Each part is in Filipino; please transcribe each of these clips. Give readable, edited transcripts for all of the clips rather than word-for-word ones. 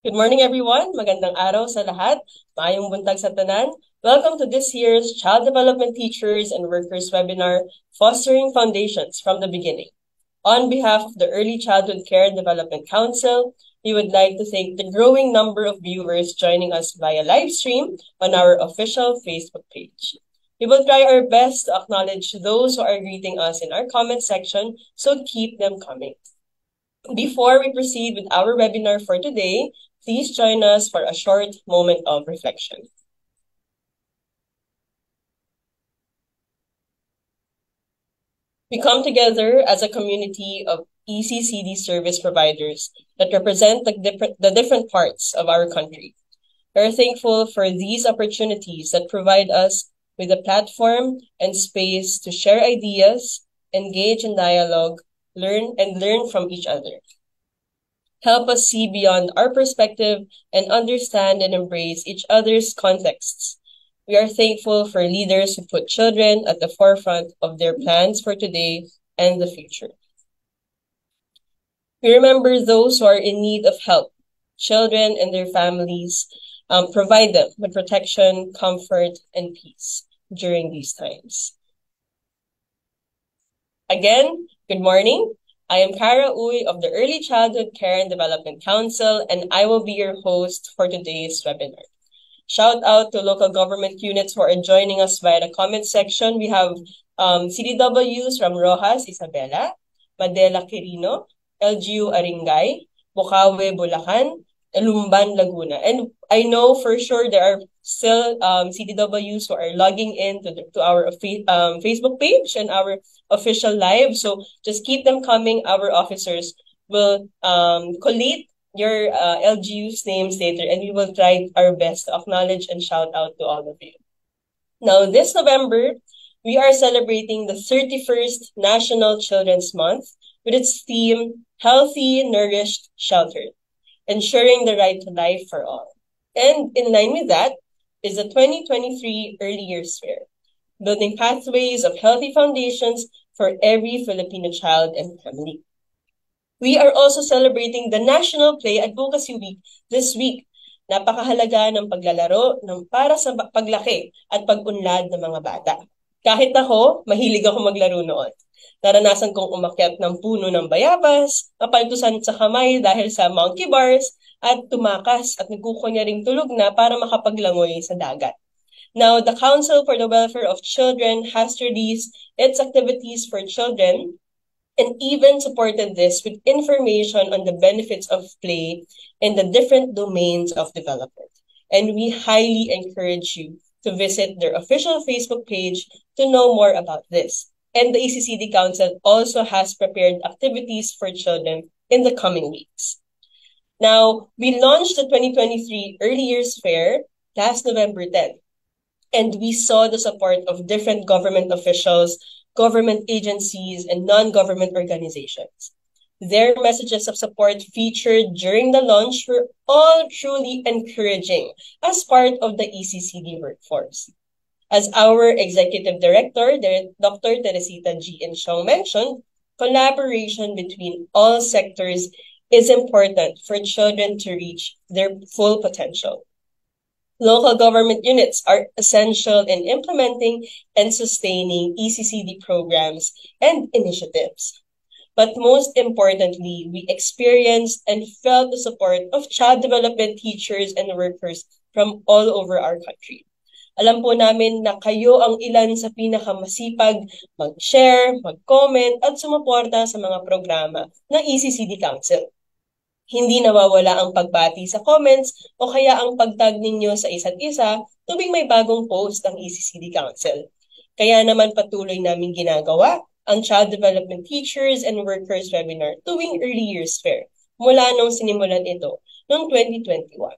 Good morning, everyone. Magandang araw sa lahat. Maayong buntag sa tanan. Welcome to this year's Child Development Teachers and Workers webinar, Fostering Foundations from the Beginning. On behalf of the Early Childhood Care and Development Council, we would like to thank the growing number of viewers joining us via live stream on our official Facebook page. We will try our best to acknowledge those who are greeting us in our comment section, so keep them coming. Before we proceed with our webinar for today, please join us for a short moment of reflection. We come together as a community of ECCD service providers that represent the different parts of our country. We are thankful for these opportunities that provide us with a platform and space to share ideas, engage in dialogue, learn from each other. Help us see beyond our perspective and understand and embrace each other's contexts. We are thankful for leaders who put children at the forefront of their plans for today and the future. We remember those who are in need of help, children and their families, provide them with protection, comfort, and peace during these times. Again, good morning. I am Kara Uy of the Early Childhood Care and Development Council, and I will be your host for today's webinar. Shout out to local government units who are joining us via the comment section. We have CDWs from Rojas, Isabela, Madela, Quirino, LGU, Aringay, Bukawe, Bulacan, Lumban, Laguna. And I know for sure there are still CDWs who are logging in to our Facebook page and our official live. So just keep them coming. Our officers will collate your LGU's names later, and we will try our best to acknowledge and shout out to all of you. Now, this November, we are celebrating the 31st National Children's Month with its theme, Healthy, Nourished, Sheltered, ensuring the right to life for all. And in line with that is the 2023 Early Years Fair, building pathways of healthy foundations for every Filipino child and family. We are also celebrating the National Play Advocacy Week this week. Napakahalaga ng paglalaro para sa paglaki at pag-unlad ng mga bata. Kahit ako, mahilig ako maglaro noon. Naranasan kong umakyat ng puno ng bayabas, mapaltusan sa kamay dahil sa monkey bars, at tumakas at nagkukunya ring tulog na para makapaglangoy sa dagat. Now, the Council for the Welfare of Children has released its activities for children and even supported this with information on the benefits of play in the different domains of development. And we highly encourage you to visit their official Facebook page to know more about this. And the ECCD Council also has prepared activities for children in the coming weeks. Now, we launched the 2023 Early Years Fair last November 10th, and we saw the support of different government officials, government agencies, and non-government organizations. Their messages of support featured during the launch were all truly encouraging as part of the ECCD workforce. As our Executive Director, Dr. Teresita G. Inchong mentioned, collaboration between all sectors is important for children to reach their full potential. Local government units are essential in implementing and sustaining ECCD programs and initiatives. But most importantly, we experienced and felt the support of child development teachers and workers from all over our country. Alam po namin na kayo ang ilan sa pinakamasipag mag-share, mag-comment at sumuporta sa mga programa ng ECCD Council. Hindi nawawala ang pagbati sa comments o kaya ang pagtag ninyo sa isa't isa tuwing may bagong post ang ECCD Council. Kaya naman patuloy namin ginagawa ang Child Development Teachers and Workers webinar tuwing Early Years Fair mula nung sinimulan ito noong 2021.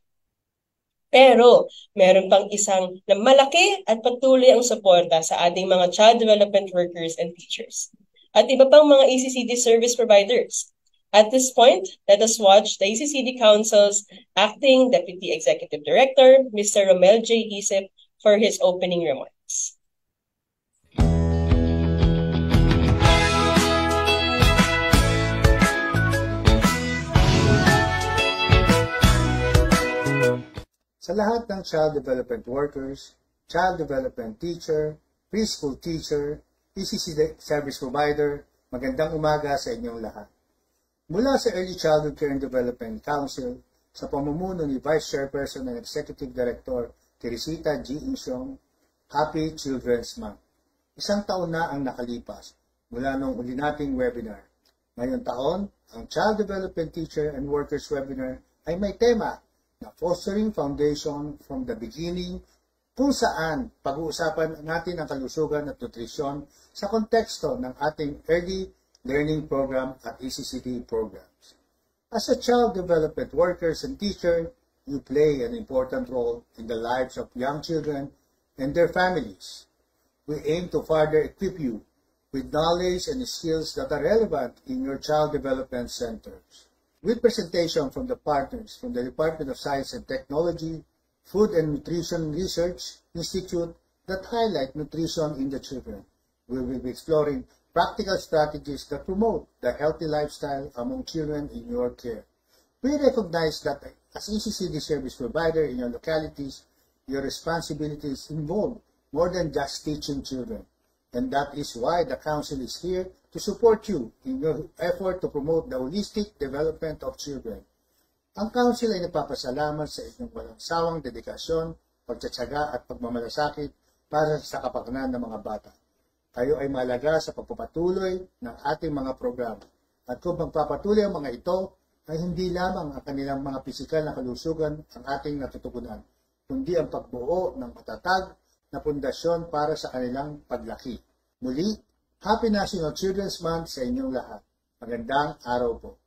Pero meron pang isang na malaki at patuloy ang suporta sa ating mga child development workers and teachers at iba pang mga ECCD service providers. At this point, let us watch the ECCD Council's Acting Deputy Executive Director, Mr. Romel J. Isip, for his opening remarks. Sa lahat ng child development workers, child development teacher, preschool teacher, ECC service provider, magandang umaga sa inyong lahat. Mula sa Early Childhood Care and Development Council, sa pamumuno ni Vice Chairperson and Executive Director Teresita G. Insyong, Happy Children's Month. Isang taon na ang nakalipas mula nung uli nating webinar. Ngayong taon, ang Child Development Teacher and Workers Webinar ay may tema na Fostering Foundation from the Beginning, kung saan pag-uusapan natin ang kalusugan at nutrisyon sa konteksto ng ating Early Learning Program at ECCD programs. As a child development workers and teacher, you play an important role in the lives of young children and their families. We aim to further equip you with knowledge and skills that are relevant in your child development centers. With presentation from the partners from the Department of Science and Technology, Food and Nutrition Research Institute that highlight nutrition in the children, we will be exploring practical strategies that promote the healthy lifestyle among children in your care. We recognize that as ECCD service provider in your localities, your responsibilities involve more than just teaching children. And that is why the Council is here to support you in your effort to promote the holistic development of children. Ang Council ay nagpapasalamat sa inyong walang sawang dedikasyon, pagtsatsaga at pagmamalasakit para sa kapakanan ng mga bata. Kayo ay mahalaga sa pagpapatuloy ng ating mga programa. At kung magpapatuloy ang mga ito, ay hindi lamang ang kanilang mga pisikal na kalusugan ang ating natutugunan, kundi ang pagbuo ng matatag na pundasyon para sa kanilang paglaki. Muli, Happy National Children's Month sa inyong lahat. Magandang araw po.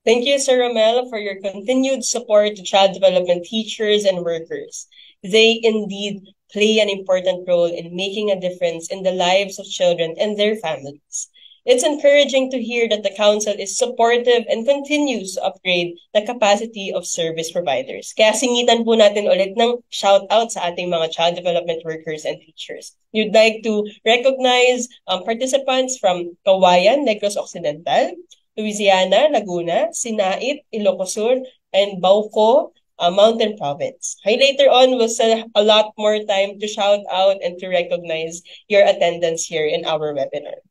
Thank you, Sir Romel, for your continued support to child development teachers and workers. They indeed play an important role in making a difference in the lives of children and their families. It's encouraging to hear that the Council is supportive and continues to upgrade the capacity of service providers. Kaya singitan po natin ulit ng shout-out sa ating mga child development workers and teachers. You'd like to recognize participants from Kawayan, Negros Occidental, Louisiana, Laguna, Sinait, Ilocos Sur, and Bauco, Mountain Province. Later on, we'll spend a lot more time to shout out and to recognize your attendance here in our webinar.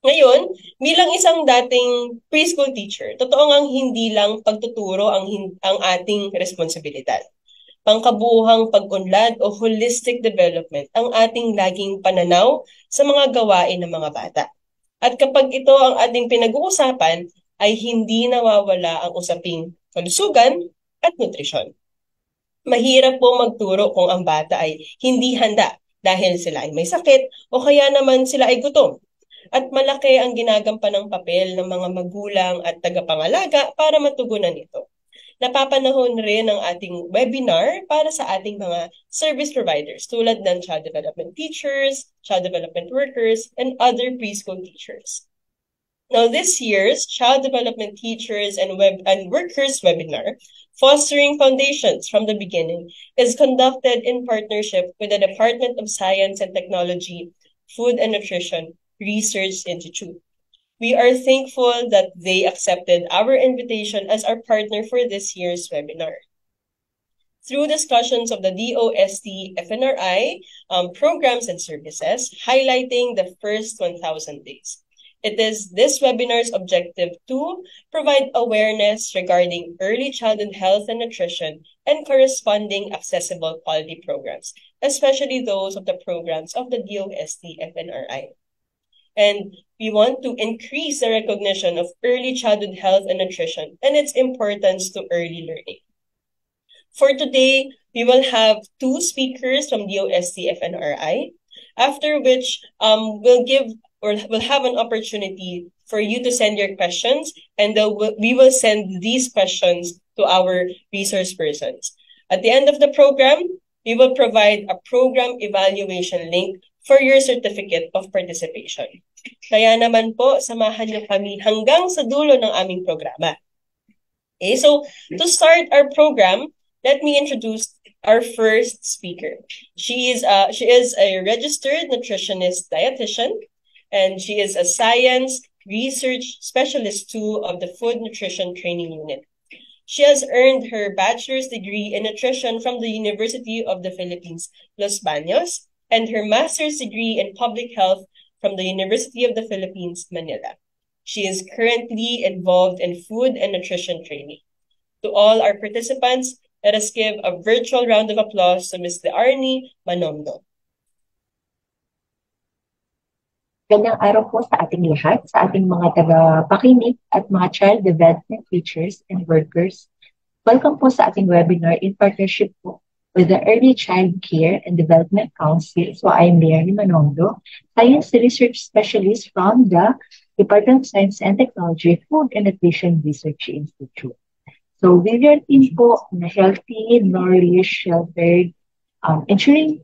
Ngayon, bilang isang dating preschool teacher, totoo ngang hindi lang pagtuturo ang ating responsibilidad. Pangkabuhang pag-unlad o holistic development ang ating laging pananaw sa mga gawain ng mga bata. At kapag ito ang ating pinag-uusapan, ay hindi nawawala ang usaping kalusugan at nutrisyon. Mahirap po magturo kung ang bata ay hindi handa dahil sila ay may sakit o kaya naman sila ay gutom. At malaki ang ginagampanang papel ng mga magulang at tagapangalaga para matugunan ito. Napapanahon rin ang ating webinar para sa ating mga service providers tulad ng child development teachers, child development workers, and other preschool teachers. Now, this year's Child Development Teachers and Workers webinar, Fostering Foundations from the Beginning, is conducted in partnership with the Department of Science and Technology, Food and Nutrition Research Institute. We are thankful that they accepted our invitation as our partner for this year's webinar. Through discussions of the DOST FNRI programs and services, highlighting the first 1,000 days. It is this webinar's objective to provide awareness regarding early childhood health and nutrition and corresponding accessible quality programs, especially those of the programs of the DOST FNRI. And we want to increase the recognition of early childhood health and nutrition and its importance to early learning. For today, we will have 2 speakers from DOST FNRI, after which we'll have an opportunity for you to send your questions, and we will send these questions to our resource persons. At the end of the program, we will provide a program evaluation link for your certificate of participation. Kaya naman po, samahan niyo kami hanggang sa dulo ng aming programa. Okay, so to start our program, let me introduce our first speaker. She is a registered nutritionist dietitian, and she is a science research specialist too of the Food Nutrition Training Unit. She has earned her bachelor's degree in nutrition from the University of the Philippines, Los Baños, and her master's degree in public health from the University of the Philippines, Manila. She is currently involved in food and nutrition training. To all our participants, let us give a virtual round of applause to Ms. Arnie Manondo. Gandang araw po sa ating lahat, sa ating mga taga-pakinig at mga child development teachers and workers. Welcome po sa ating webinar in partnership po with the Early Child Care and Development Council. So I'm Leonie Manondo, Science Research Specialist from the Department of Science and Technology, Food and Nutrition Research Institute. So we are team po na healthy, nourished, sheltered, ensuring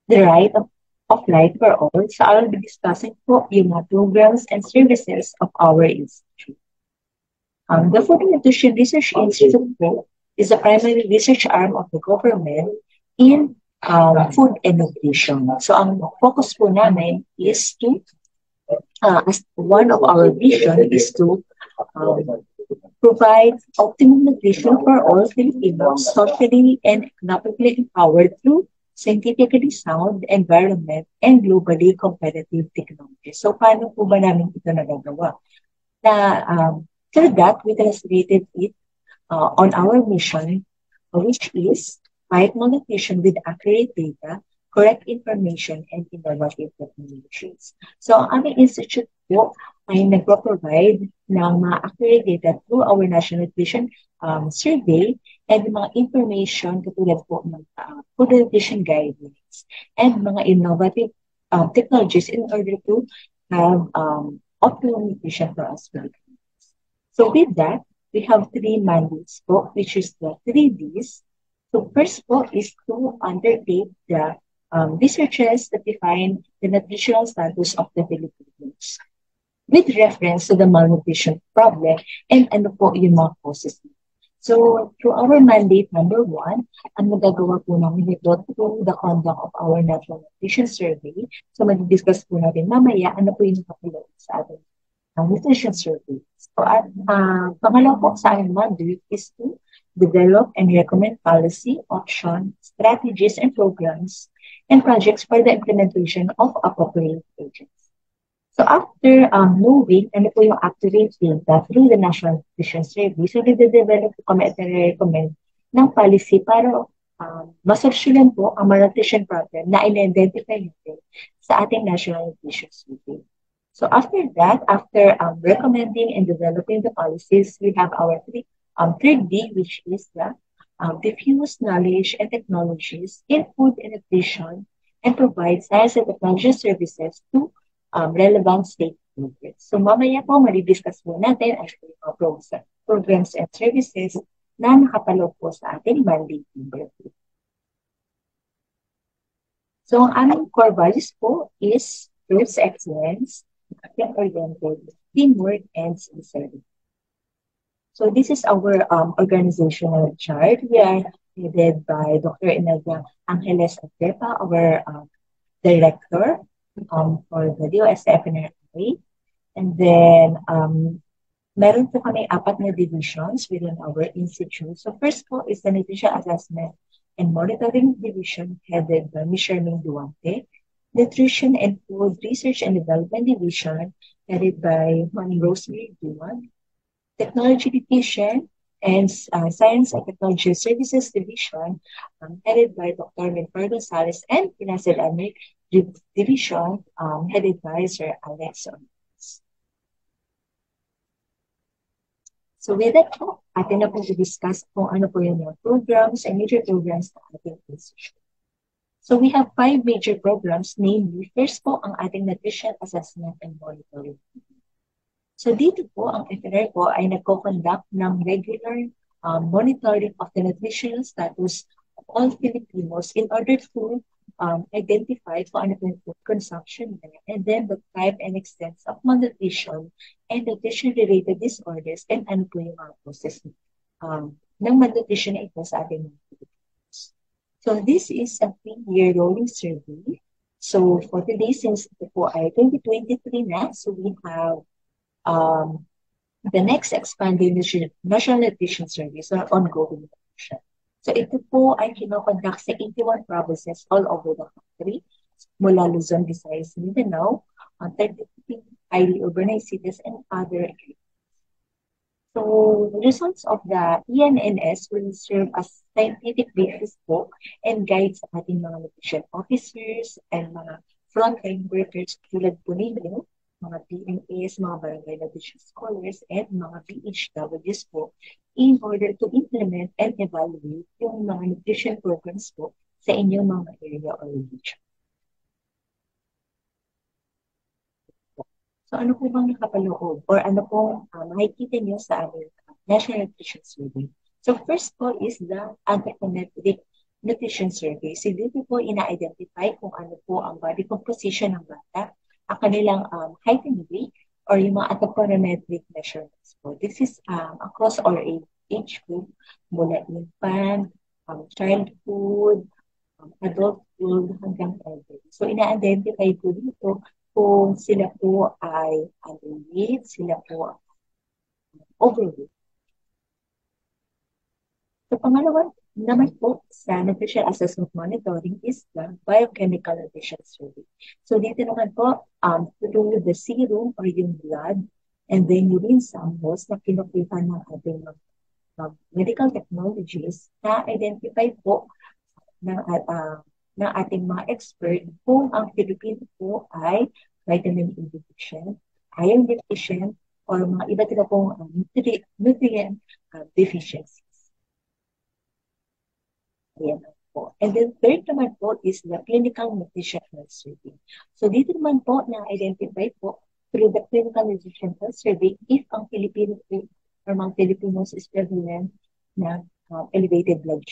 the right of life for all. So I'll be discussing po yung mga programs and services of our institute. The Food and Nutrition Research Institute po is the primary research arm of the government in food and nutrition. So ang focus po namin is to, as one of our vision is to provide optimum nutrition for all Filipinos, socially and economically empowered through scientifically sound environment and globally competitive technology. So, paano po ba namin ito nagagawa? Through that, we translated it on our mission, which is fight malnutrition with accurate data, correct information, and innovative technologies. So, ang aming institute po ay nagpo-provide ng mga accurate data through our National Nutrition Survey and mga information katulad po ng food nutrition guidelines and mga innovative technologies in order to have optimum nutrition for us Filipinos. So with that, we have 3 mandates po, which is the 3 Ds. So first po is to undertake the researches that define the nutritional status of the Filipinos with reference to the malnutrition problem and ano po yung mga causes. So, through our mandate number 1, ang magagawa po namin ito through the conduct of our National Nutrition Survey. So, mag-discuss po natin mamaya ano po yung nakapulot sa ating nutrition survey. So, at pangalawa po sa ating mandate is to develop and recommend policy, option, strategies, and programs and projects for the implementation of appropriate agents. So after knowing ano po yung accurate data through the National Nutrition Survey, so nide-develop po kami at nire-recommend ng policy para masolusyonan po ang malnutrition problem na in-identify natin sa ating National Nutrition Survey. So after that, after recommending and developing the policies, we have our third D, which is the diffuse knowledge and technologies in food and nutrition and provide science and technology services to relevant stakeholders. So mamaya po, mali-discuss po natin ang programs and services na nakapaloob po sa ating mandate number 2. So ang aming core values po is first, excellence, oriented, teamwork, and sincerity. So this is our organizational chart. We are led by Dr. Imelda Angeles Atepa, our director for the DOSF and RA. And then, meron po kami 4 na divisions within our institute. So first po is the Nutrition Assessment and Monitoring Division headed by Ms. Shermaine Duante. Nutrition and Food Research and Development Division headed by Juan Rosemary Duan. Technology Division and Science and Technology Services Division headed by Dr. Winfredo Sales and Pinacil Amric Division headed by Sir Alex Ortiz. So with that po, atin na po i-discuss kung ano po yung mga programs and major programs na ating institution. So we have 5 major programs, namely, first po ang ating Nutrition Assessment and Monitoring. So dito po, ang FNR po ay nagko-conduct ng regular monitoring of the nutritional status of all Filipinos in order to identify kung ano po yung food consumption nila, and then the type and extent of malnutrition and nutrition-related disorders, and ano po yung mga causes ng malnutrition na ito sa ating mga Filipinos. So this is a 3-year rolling survey So for today, since ito po ay 2023 na, so we have um, the next expanded national nutrition survey, so ongoing nutrition. So ito po ay kinoconduct sa 81 provinces all over the country, mula Luzon, Visayas, Mindanao, 33 highly urbanized cities and other areas. So the results of the ENNS will serve as scientific basis po and guide sa ating mga nutrition officers and mga frontline workers tulad po ninyo, mga PNAs, mga barangay nutrition scholars, and mga BHWs po in order to implement and evaluate yung mga nutrition programs po sa inyong mga area or region. So ano po bang nakapaloob or ano pong makikita niyo sa aming National Nutrition Survey? So first po is the anthropometric nutrition survey. So dito po ina-identify kung ano po ang body composition ng bata, ang kanilang height and weight, or yung mga anthropometric measurements po. This is across all age group, mula infant, childhood, adulthood, hanggang elderly. So ina-identify po dito kung sila po ay underweight, sila po overweight. So pangalawa naman po sa nutrition assessment monitoring is the biochemical nutrition survey. So dito naman po, through the serum or yung blood and then urine samples na kinukuha ng ating medical technologies na identify po ng ating mga expert kung ang Pilipino po ay vitamin A deficient, iron deficient, or mga iba't iba pong nutrient deficiencies. Ayan po. And then third naman po is the clinical nutrition health survey. So dito naman po na-identify po through the clinical nutrition health survey if ang Filipino or mga Filipinos is prevalent na elevated blood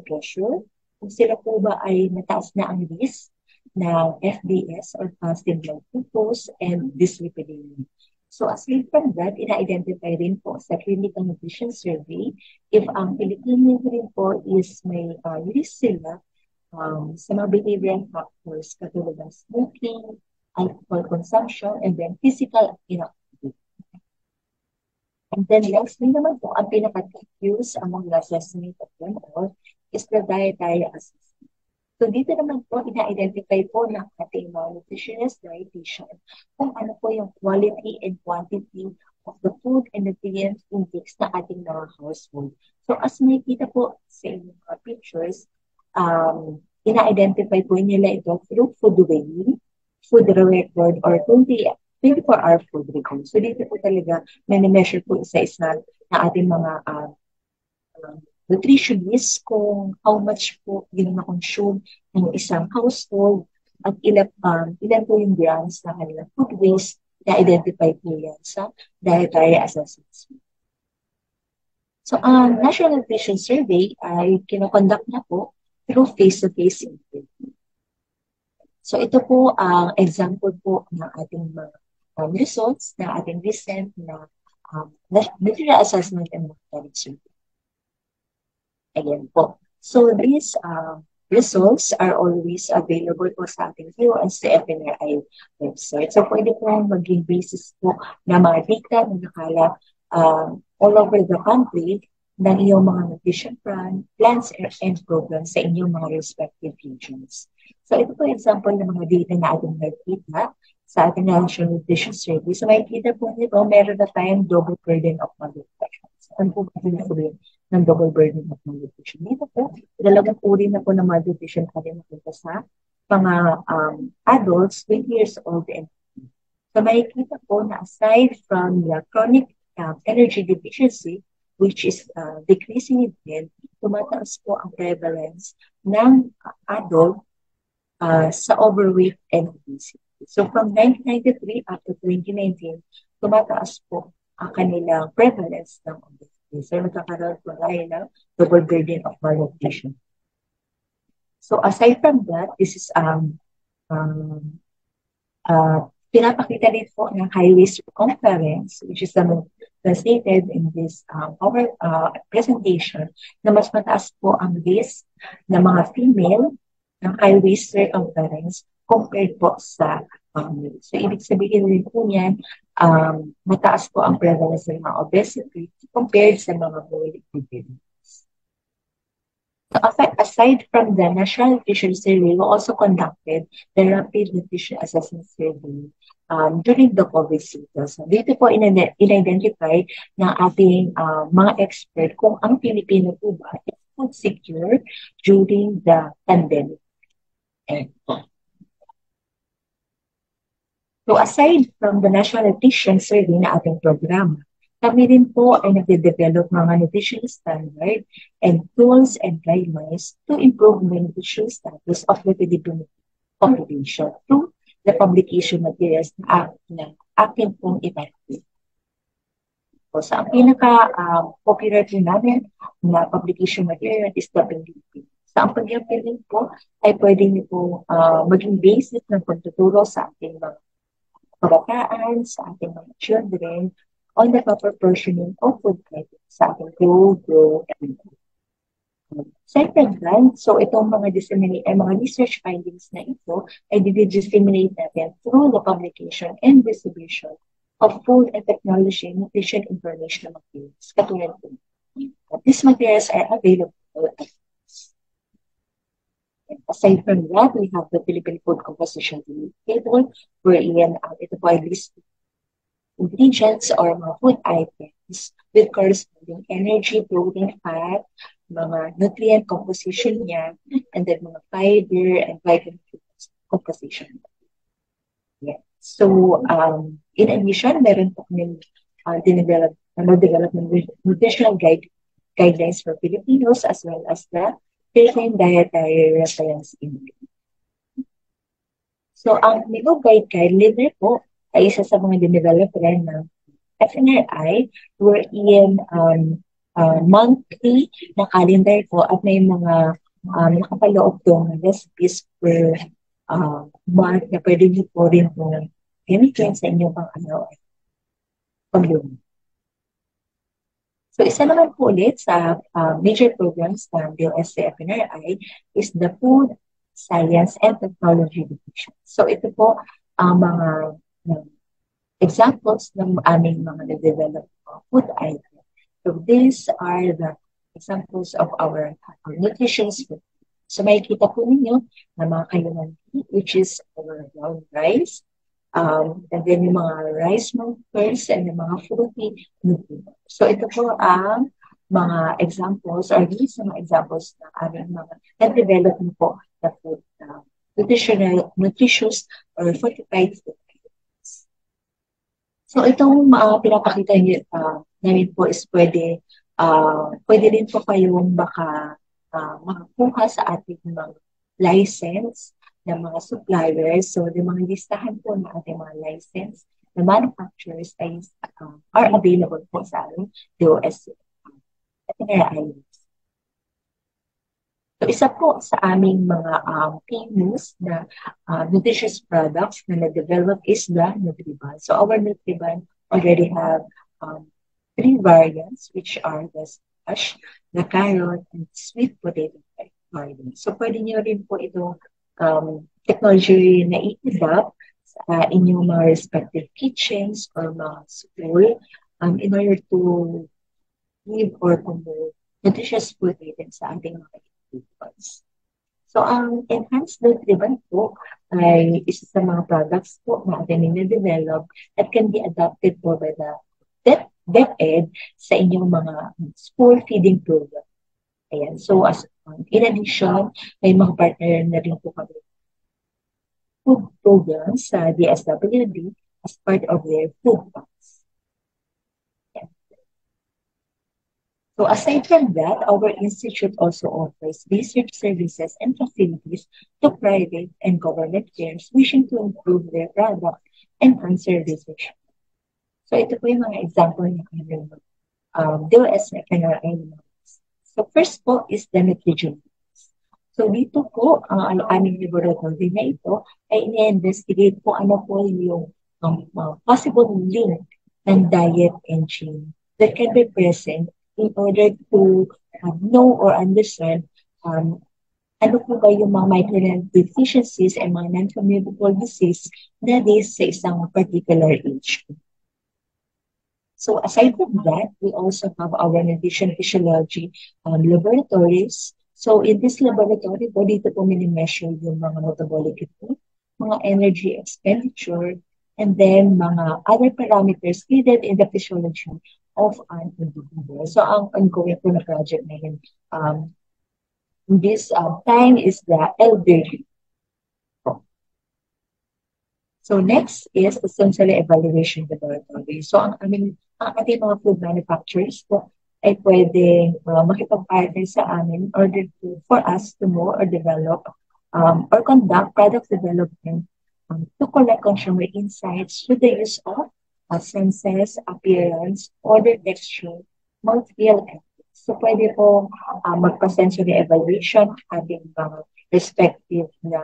pressure, kung sila po ba ay mataas na ang risk ng FBS or fasting blood glucose and dyslipidemia. So aside from that, ina-identify rin po sa clinical nutrition survey if ang Filipino rin po is may risk sila sa mga behavioral factors katulad ng smoking, alcohol consumption, and then physical inactivity. And then lastly naman po, ang pinaka-use among the assessment of them all is the dietary assessment. So dito naman po, ina-identify po ng ating mga nutritionist dietitian kung ano po yung quality and quantity of the food and nutrient intakes na ating mga household. So as makikita po sa inyong mga pictures, ina-identify po nila ito through food weighing, food record, or 24-hour food record. So dito po talaga, measure po isa-isa na ating mga nutritionists kung how much po yung na-consume ng isang household at ilan po yung grams na kanilang food waste na identify po yan sa dietary assessment. So ang National Nutrition Survey ay kinoconduct na po through face-to-face interview. So ito po ang example po ng ating mga results ng ating recent na nutritional assessment and monitoring survey. Again po. So these results are always available po sa ating viewers sa FNRI website. So pwede po maging basis po na mga data na nakala all over the country ng iyong mga nutrition plans and programs sa inyong mga respective regions. So ito po example ng mga data na ating nakita sa ating National Nutrition Survey. So makikita po nito, meron na tayong double burden of malnutrition. So ano po ba sabihin ng double burden of malnutrition? Dito po, dalawang uri na po ng malnutrition kami makita sa mga adults 20 years old and so makikita po na aside from the chronic energy deficiency, which is decreasing in health, tumataas po ang prevalence ng adult sa overweight and obesity. So from 1993 up to 2019, tumataas po ang kanilang prevalence ng obesity. So nagkakaroon po tayo ng double burden of malnutrition. So aside from that, this is pinapakita rin po ng highway circumference, which is translated in this our presentation, na mas mataas po ang risk ng mga female ng highway circumference compared po sa family. So, ibig sabihin rin po niyan, mataas po ang prevalence ng mga obesity compared sa mga poor individuals. So, aside from the National Nutrition Survey, we also conducted the Rapid Nutrition Assessment Survey during the COVID season. So, dito po in-identify ng ating mga expert kung ang Pilipino po ba is food secure during the pandemic. So aside from the National Nutrition Survey na ating programa, kami rin po ay nagde-develop mga nutrition standard and tools and guidelines to improve the nutrition status of the Filipino population through the publication materials na akin pong evaluate. So sa pinaka-popular po namin na publication material is the PDP. Sa ang pag-implement po ay pwede niyo po maging basis ng pagtuturo sa ating mga kabataan, sa ating mga children, on the proper portioning of food items sa ating grow, and second plan, so itong mga mga research findings na ito ay disseminate natin through the publication and distribution of food and technology nutrition information materials. Katulad po. These materials are available at aside from that, we have the Philippine Food Composition Table, wherein ito po ay list ingredients or mga food items with corresponding energy, protein, fat, mga nutrient composition niya, and then mga fiber and vitamin composition. Yeah. So, in addition, meron po kami development nutritional guidelines for Filipinos as well as the Philippine Dietary Reference Index. So, ang MEGO guideline po ay isa sa mga dinevelop rin ng FNRI wherein monthly na calendar po at may mga nakapaloob doon recipes per month na pwede niyo po rin po gamitin sa inyong pag-luto. So, isa naman po ulit sa major programs ng DOST-FNRI is the Food, Science, and Technology Division. So, ito po ang mga examples ng aming mga na-develop food items. So, these are the examples of our nutrition food. So, makikita po ninyo na mga kailangan, which is our brown rice, and then yung mga rice milkers and yung mga fruity nutrients. So, ito po ang mga examples or these mga examples ng aming mga na-develop po na food nutritious or fortified food. So, itong pinapakita namin po is pwede rin po kayong makakuha sa ating mga license ng mga suppliers. So, yung mga listahan po ng ating mga license na manufacturers are available po sa ating DOST. So, isa po sa aming mga famous na nutritious products na na-develop is the Nutriban. So, our Nutriban already have 3 variants, which are the squash, the carrot, and sweet potato variant. So, pwede nyo rin po itong technology na i-adapt sa inyong mga respective kitchens or mga school in order to give or promote nutritious food items sa ating mga individuals. So, ang enhanced Nutriban po ay isa sa mga products po na ating na-develop at can be adopted po by the DepEd sa inyong mga school feeding program. Ayan. So, in addition, may mga partner na rin po kami food programs sa DSWD as part of their food banks. So aside from that, our institute also offers research services and facilities to private and government firms wishing to improve their product and answer research. So ito po yung mga example na kami DOST-FNRI. So first po is the nutrition. So dito po, ang aming laboratory na ito ay ini-investigate po ano po yung possible link ng diet and gene that can be present in order to know or understand ano po ba yung mga micronutrient deficiencies and mga non-communicable disease na this sa isang particular age group. So aside from that, we also have our nutrition physiology laboratories. So in this laboratory po, dito po mini-measure yung mga metabolic rate, mga energy expenditure, and then mga other parameters needed in the physiology of an individual. So ang ongoing po na project na yun, this time is the elderly. So next is essentially evaluation laboratory. So ang ating mga food manufacturers po ay pwedeng makipag-partner sa amin in order for us to know or develop or conduct product development to collect consumer insights through the use of senses, appearance, odor, texture, mouthfeel, and taste. So pwede po magpa-sensory evaluation ating mga respective na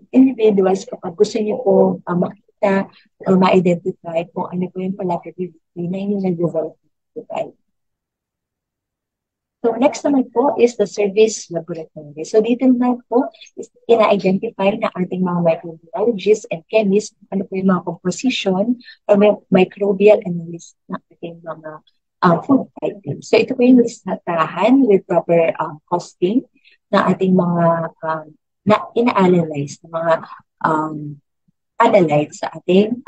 individuals kapag gusto niyo po makita o ma-identify kung ano po yung palakability na inyong nag-develop. So next naman po is the service laboratory. So dito naman po is ina-identify na ating mga microbiologists and chemists ano po yung mga composition or microbial analysis na ating mga food items. So ito po yung listatahan with proper costing na ating mga na ina-analyze na mga analytes sa ating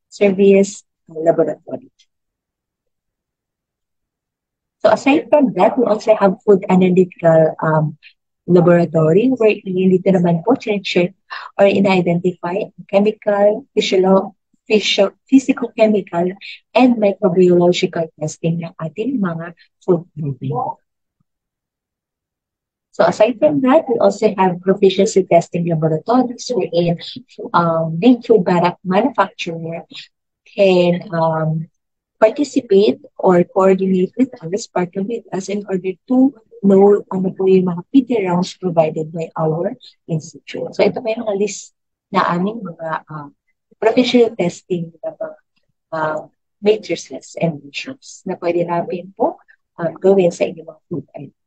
service laboratory. So aside from that, we also have food analytical laboratory where dito naman po check or ina-identify chemical, physical-chemical, and microbiological testing ng ating mga food movement. So aside from that, we also have proficiency testing laboratories wherein big food product manufacturer can participate or coordinate with us, partner with us in order to know ano po yung mga PT rounds provided by our institute. So ito pa yung mga list na aming mga professional testing na mga matrices and measures na pwede natin po gawin sa inyong mga food items.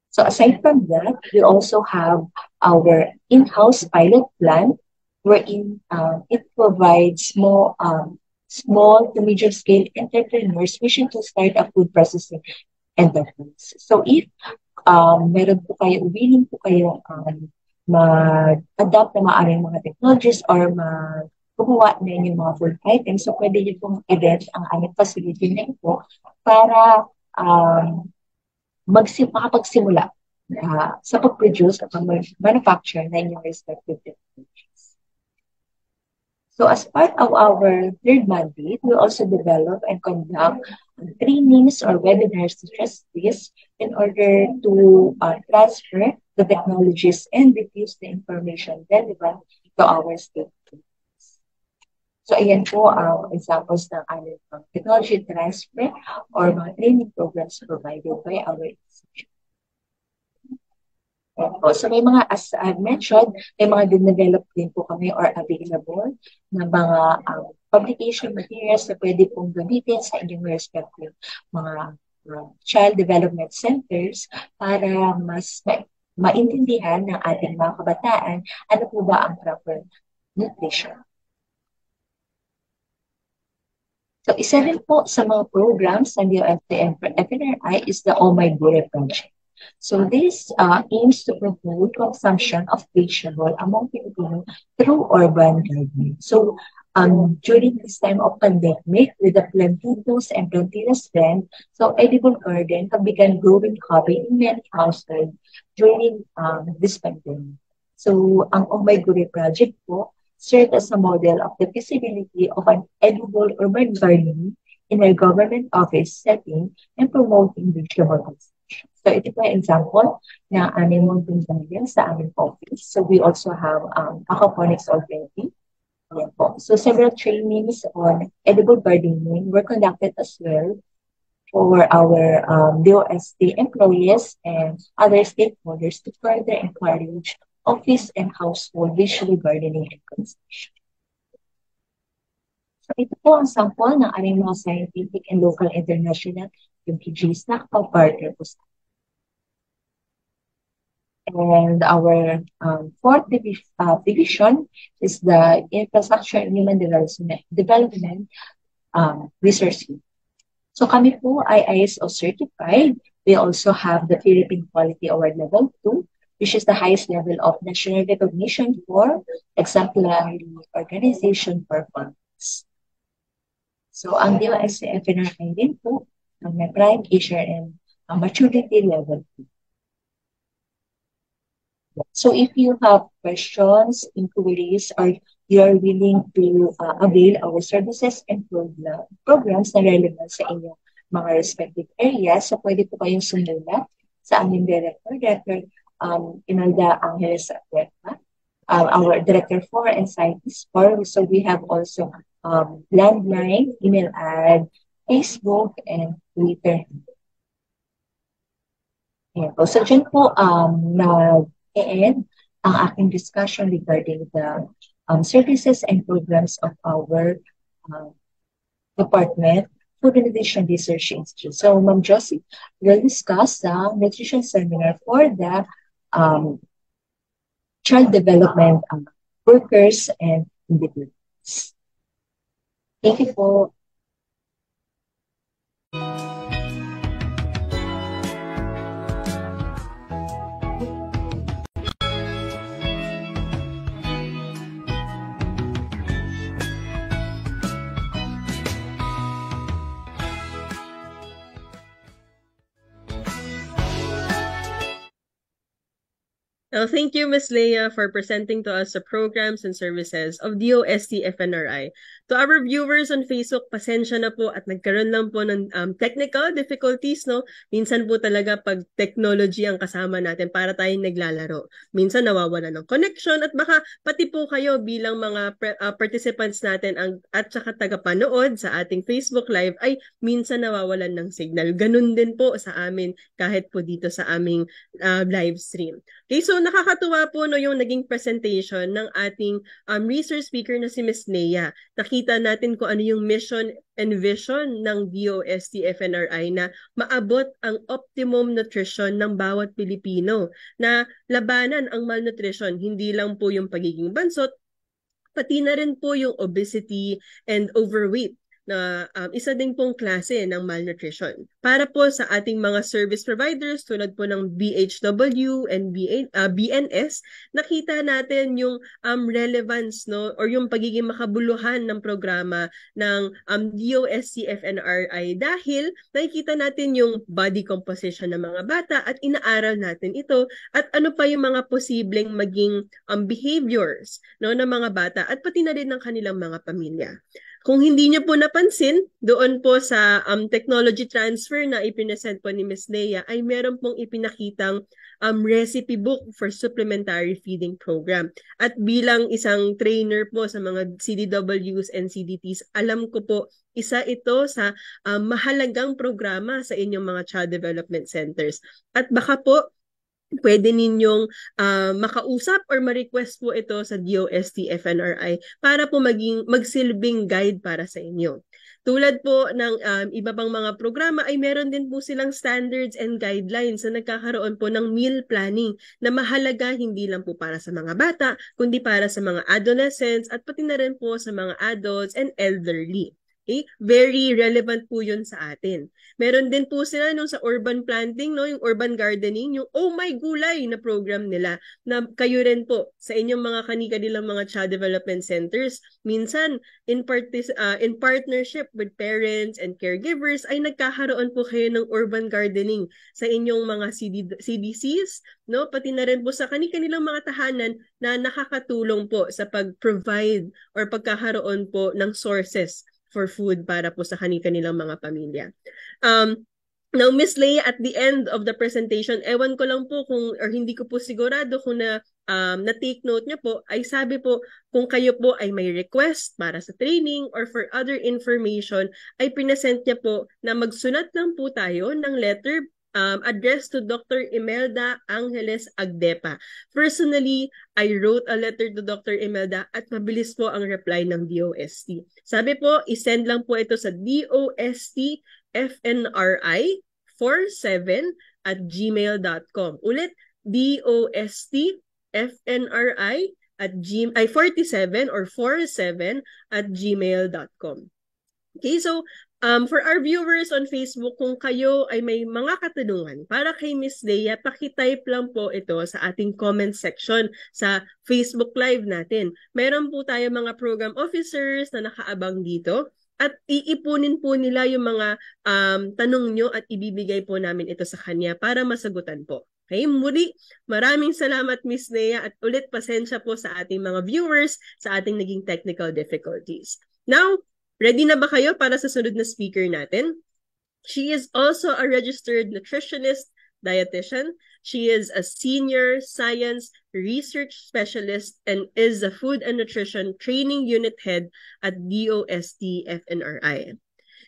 So aside from that, we also have our in-house pilot plant wherein it provides more small to medium scale entrepreneurs wishing to start a food processing enterprise. So if meron po kayo, willing po kayo mag-adopt na maaaring mga technologies or gumawa na yung mga food items, so pwede nyo pong i-rent ang aming facility na ito para makapagsimula sa pag-produce at manufacture na inyong respective technologies. So as part of our third mandate, we also develop and conduct trainings or webinars such as this in order to transfer the technologies and diffuse the information relevant to our stakeholders. So ayan po ang examples ng aming technology transfer or mga training programs provided by our institution. So may mga, as I've mentioned, may mga din-develop din po kami or available na mga publication materials na pwede pong gamitin sa inyong respective mga child development centers para mas maintindihan ng ating mga kabataan ano po ba ang proper nutrition. So isa rin po sa mga programs ng DOFT and FNRI is the Oh My Gure Project. So this aims to promote consumption of vegetable among Filipino through urban gardening. So during this time of pandemic, with the plantitos and plantitas trend, so edible garden have begun growing hobby in many households during this pandemic. So ang Oh My Gure Project po served as a model of the feasibility of an edible urban gardening in a government office setting and promoting vegetable consumption. So ito po yung example na aming mountain garden sa aming office. So we also have aquaponics already. Ayan po. So several trainings on edible gardening were conducted as well for our DOST employees and other stakeholders to further encourage office and household visual gardening and consumption. So ito po ang sample ng aming mga scientific and local international yung PGs na kapag-partner po sa And our fourth division is the Infrastructure and Human Development Research Unit. So kami po ay ISO certified. We also have the Philippine Quality Award Level 2, which is the highest level of national recognition for exemplary organization performance. So ang DOST-FNRI din po, may Prime Asia and Maturity Level 2. So if you have questions, inquiries, or you're willing to avail our services and programs na relevant sa inyong mga respective areas, so pwede po kayong sumulat sa aming Director Imelda Angeles Agueta, our Director 4 and Scientist 4. So we have also landline, email ad, Facebook, and Twitter. Ayan po. So dyan po and ang aking discussion regarding the services and programs of our department, Food and Nutrition Research Institute. So, Ma'am Josie will discuss the nutrition seminar for the child development workers and individuals. Thank you po. Thank you, Ms. Leia, for presenting to us the programs and services of DOST-FNRI. To our viewers on Facebook, pasensya na po at nagkaroon lang po ng technical difficulties, no? Minsan po talaga pag technology ang kasama natin para tayong naglalaro. Minsan nawawala ng connection at baka pati po kayo bilang mga participants natin at saka tagapanood sa ating Facebook Live ay minsan nawawalan ng signal. Ganun din po sa amin kahit po dito sa aming live stream. Okay, so nakakatuwa po no yung naging presentation ng ating research speaker na si Ms. Leia. Nakita natin kung ano yung mission and vision ng DOST-FNRI na maabot ang optimum nutrition ng bawat Pilipino, na labanan ang malnutrition, hindi lang po yung pagiging bansot, pati na rin po yung obesity and overweight na isa din pong klase ng malnutrition. Para po sa ating mga service providers tulad po ng BHW and BNS, nakita natin yung relevance, no, or yung pagiging makabuluhan ng programa ng DOST-FNRI dahil nakikita natin yung body composition ng mga bata at inaaral natin ito at ano pa yung mga posibleng maging behaviors, no, ng mga bata at pati na rin ng kanilang mga pamilya. Kung hindi niyo po napansin, doon po sa technology transfer na ipinesent po ni Ms. Leia ay meron pong ipinakitang recipe book for supplementary feeding program. At bilang isang trainer po sa mga CDWs and CDTs, alam ko po isa ito sa mahalagang programa sa inyong mga child development centers. At baka po pwede ninyong makausap or ma-request po ito sa DOST-FNRI para po magsilbing guide para sa inyo. Tulad po ng iba pang mga programa ay meron din po silang standards and guidelines na nagkakaroon po ng meal planning na mahalaga hindi lang po para sa mga bata, kundi para sa mga adolescents at pati na rin po sa mga adults and elderly. Okay? Very relevant po yun sa atin. Meron din po sila nung sa urban planting, no, yung urban gardening, yung Oh My Gulay na program nila na kayo rin po sa inyong mga kanilang mga child development centers. Minsan, in partnership with parents and caregivers, ay nagkakaroon po kayo ng urban gardening sa inyong mga CDCs, no, pati na rin po sa kanilang mga tahanan na nakakatulong po sa pag-provide or pagkakaroon po ng sources for food para po sa kanilang mga pamilya. Now, Ms. Leia, at the end of the presentation, ewan ko lang po kung, or hindi ko po sigurado kung na-take note niyo po, ay sabi po, kung kayo po ay may request para sa training or for other information, ay pinesent niya po na magsunat lang po tayo ng letter addressed to Dr. Imelda Angeles Agdepa. Personally, I wrote a letter to Dr. Imelda at mabilis po ang reply ng DOST. Sabi po, isend lang po ito sa DOSTFNRI47@gmail.com. Ulit, dostfnri@gmail.com. Okay, so for our viewers on Facebook, kung kayo ay may mga katanungan para kay Miss Leia, pakitype lang po ito sa ating comment section sa Facebook Live natin. Meron po tayo mga program officers na nakaabang dito at iipunin po nila yung mga tanong nyo at ibibigay po namin ito sa kanya para masagutan po. Okay, muli, maraming salamat Miss Leia at ulit pasensya po sa ating mga viewers sa ating naging technical difficulties. Now, ready na ba kayo para sa sunod na speaker natin? She is also a registered nutritionist, dietitian. She is a senior science research specialist and is a food and nutrition training unit head at DOST FNRI.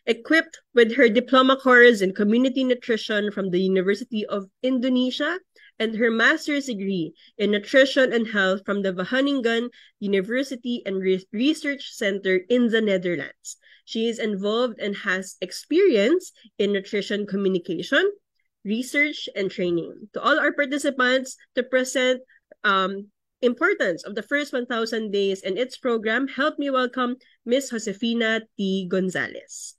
Equipped with her diploma course in community nutrition from the University of Indonesia and her master's degree in nutrition and health from the Wageningen University and Research Center in the Netherlands. She is involved and has experience in nutrition communication, research, and training. To all our participants, to present importance of the first 1,000 days and its program, help me welcome Ms. Josefina T. Gonzalez.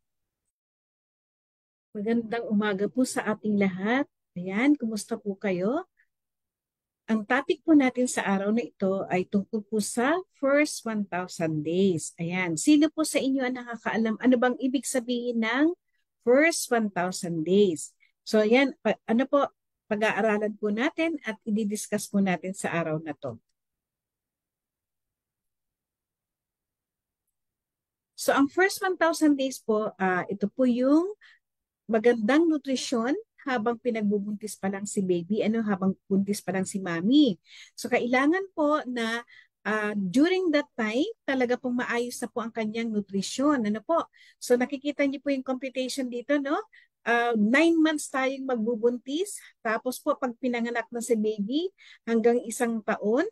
Magandang umaga po sa ating lahat. Ayan, kumusta po kayo? Ang topic po natin sa araw na ito ay tungkol po sa first 1,000 days. Ayan, sino po sa inyo ang nakakaalam ano bang ibig sabihin ng first 1,000 days? So ayan, ano po, pag-aaralan po natin at i-discuss po natin sa araw na to. So ang first 1,000 days po, ito po yung magandang nutrisyon habang pinagbubuntis pa lang si baby, habang buntis pa lang si mommy. So kailangan po na during that time, talaga pong maayos na po ang kanyang nutrisyon. Ano po? So nakikita niyo po yung computation dito, no? 9 months tayong magbubuntis. Tapos po pag pinanganak na si baby hanggang 1 taon.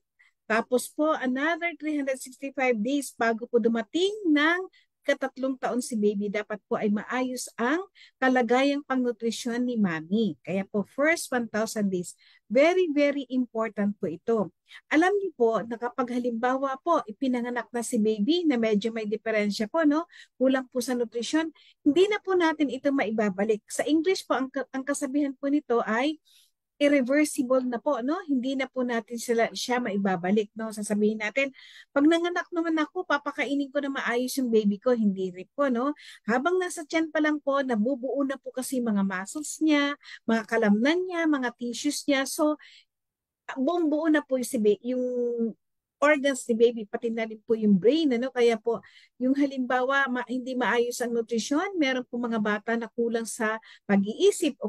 Tapos po another 365 days bago po dumating ng ika-3 taon si baby, dapat po ay maayos ang kalagayang pangnutrisyon ni mommy. Kaya po, first 1,000 days, very, very important po ito. Alam niyo po na kapag halimbawa po, ipinanganak na si baby na medyo may diferensya po, no? Kulang po sa nutrisyon, hindi na po natin ito maibabalik. Sa English po, ang kasabihan po nito ay irreversible na po, no? Hindi na po natin siya maibabalik, no? Sasabihin natin, pag nanganak naman ako, papakainin ko na maayos yung baby ko, hindi rin po, no? Habang nasa tiyan pa lang po, nabubuo na po kasi mga muscles niya, mga kalamnan niya, mga tissues niya. So, buong buo na po yung organs ni baby, pati na rin po yung brain, ano? Kaya po, yung halimbawa, hindi maayos ang nutrisyon, meron po mga bata na kulang sa pag-iisip o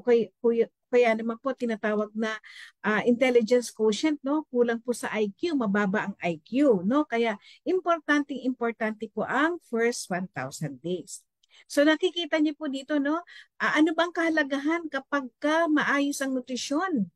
kaya naman po tinatawag na intelligence quotient, no? Kulang po sa IQ, mababa ang IQ, no? Kaya importante po ang first 1,000 days. So nakikita niyo po dito, no? Ano bang kahalagahan kapag maayos ang nutrisyon?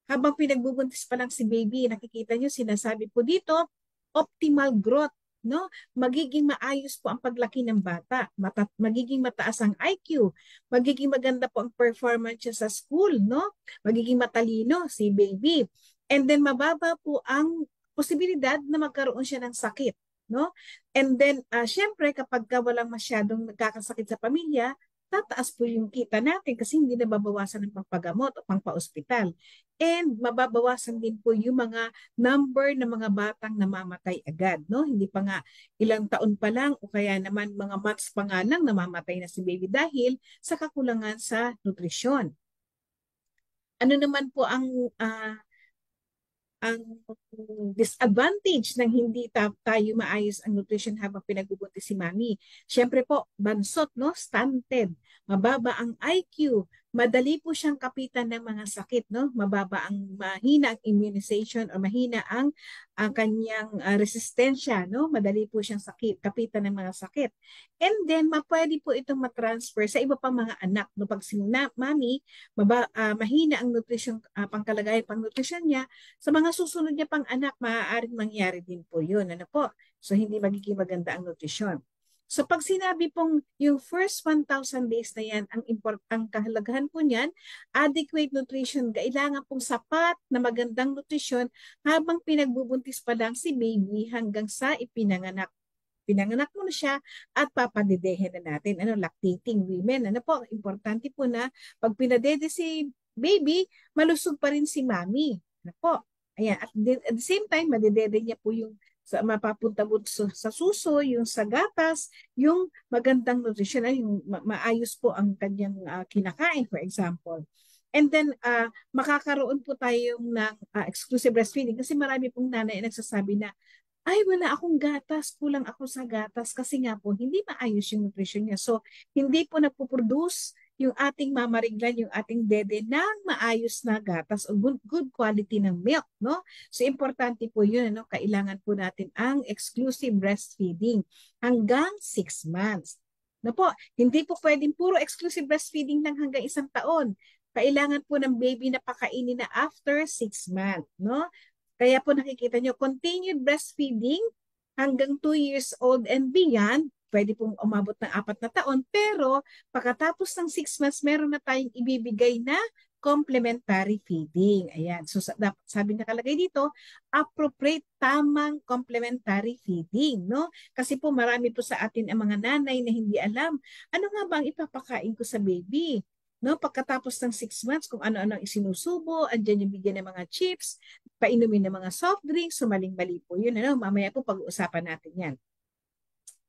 Habang pinagbubuntis pa lang si baby, nakikita niyo, sinasabi po dito, optimal growth, no? Magiging maayos po ang paglaki ng bata, magiging mataas ang IQ, magiging maganda po ang performance siya sa school, no? Magiging matalino si baby. And then mababa po ang posibilidad na magkaroon siya ng sakit, no? And then syempre kapag walang masyadong nagkakasakit sa pamilya, tataas po yung kita natin kasi hindi na babawasan ng pangpagamot o pangpa-ospital. And mababawasan din po yung mga number ng mga batang namamatay agad, no? Hindi pa nga ilang taon pa lang o kaya naman mga months pa nga lang namamatay na si baby dahil sa kakulangan sa nutrisyon. Ano naman po ang disadvantage ng hindi tayo maayos ang nutrition habang pinagbubuntis si mami? Siyempre po, bansot, no? Stunted, mababa ang IQ, madali po siyang kapitan ng mga sakit, no? Mahina ang immunization o mahina ang kanyang resistensya, no? Madali po siyang kapitan ng mga sakit. And then, pwede po itong matransfer sa iba pang mga anak, no? Pag si mami, mahina ang nutrition, pangkalagayan, pang-nutrition niya, sa mga susunod niya pang anak, maaaring mangyari din po yun. Ano po? So, hindi magiging maganda ang nutrisyon. So pag sinabi pong yung first 1,000 days na yan, ang kahalagahan po niyan, adequate nutrition, kailangan pong sapat na magandang nutrisyon habang pinagbubuntis pa lang si baby hanggang sa ipinanganak. Pinanganak mo na siya at papadedehin na natin. Lactating women. Po, importante po na pag pinadede si baby, malusog pa rin si mommy. Po. Ayan. At the same time, madedede niya po yung mapapunta po sa suso, yung sa gatas, yung magandang nutrition, yung maayos po ang kanyang kinakain, for example. And then, makakaroon po tayo ng exclusive breastfeeding kasi marami pong nanay na nagsasabi na, ay, wala akong gatas, kulang ako sa gatas kasi nga po, hindi maayos yung nutrition niya. So, hindi po nagpo-produce yung ating mamariglan, yung ating dede ng maayos na gatas o good quality ng milk, no? So, importante po yun, no? Kailangan po natin ang exclusive breastfeeding hanggang 6 months. No po, hindi po pwedeng puro exclusive breastfeeding lang hanggang 1 taon. Kailangan po ng baby na pakainin na after 6 months, no? Kaya po nakikita nyo, continued breastfeeding hanggang 2 years old and beyond, pwede pong umabot ng 4 na taon, pero pagkatapos ng 6 months, meron na tayong ibibigay na complementary feeding. Ayan. So sabi nakalagay dito, appropriate tamang complementary feeding, no? Kasi po marami po sa atin ang mga nanay na hindi alam, ano nga ba ang ipapakain ko sa baby? No, pagkatapos ng 6 months, kung ano-ano ang isinusubo, andyan yung bigyan ng mga chips, painumin ng mga soft drinks, sumaling-mali po yun. Mamaya po pag-uusapan natin yan.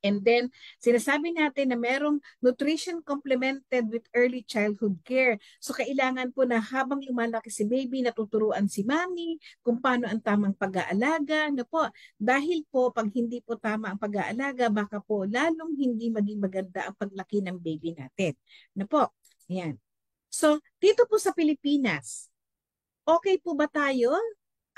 And then, sinasabi natin na merong nutrition complemented with early childhood care. So, kailangan po na habang lumalaki si baby, natuturuan si mami kung paano ang tamang pag-aalaga. Po, dahil po, pag hindi po tama ang pag-aalaga, baka po lalong hindi maging maganda ang paglaki ng baby natin. Po, yan. So, dito po sa Pilipinas, okay po ba tayo?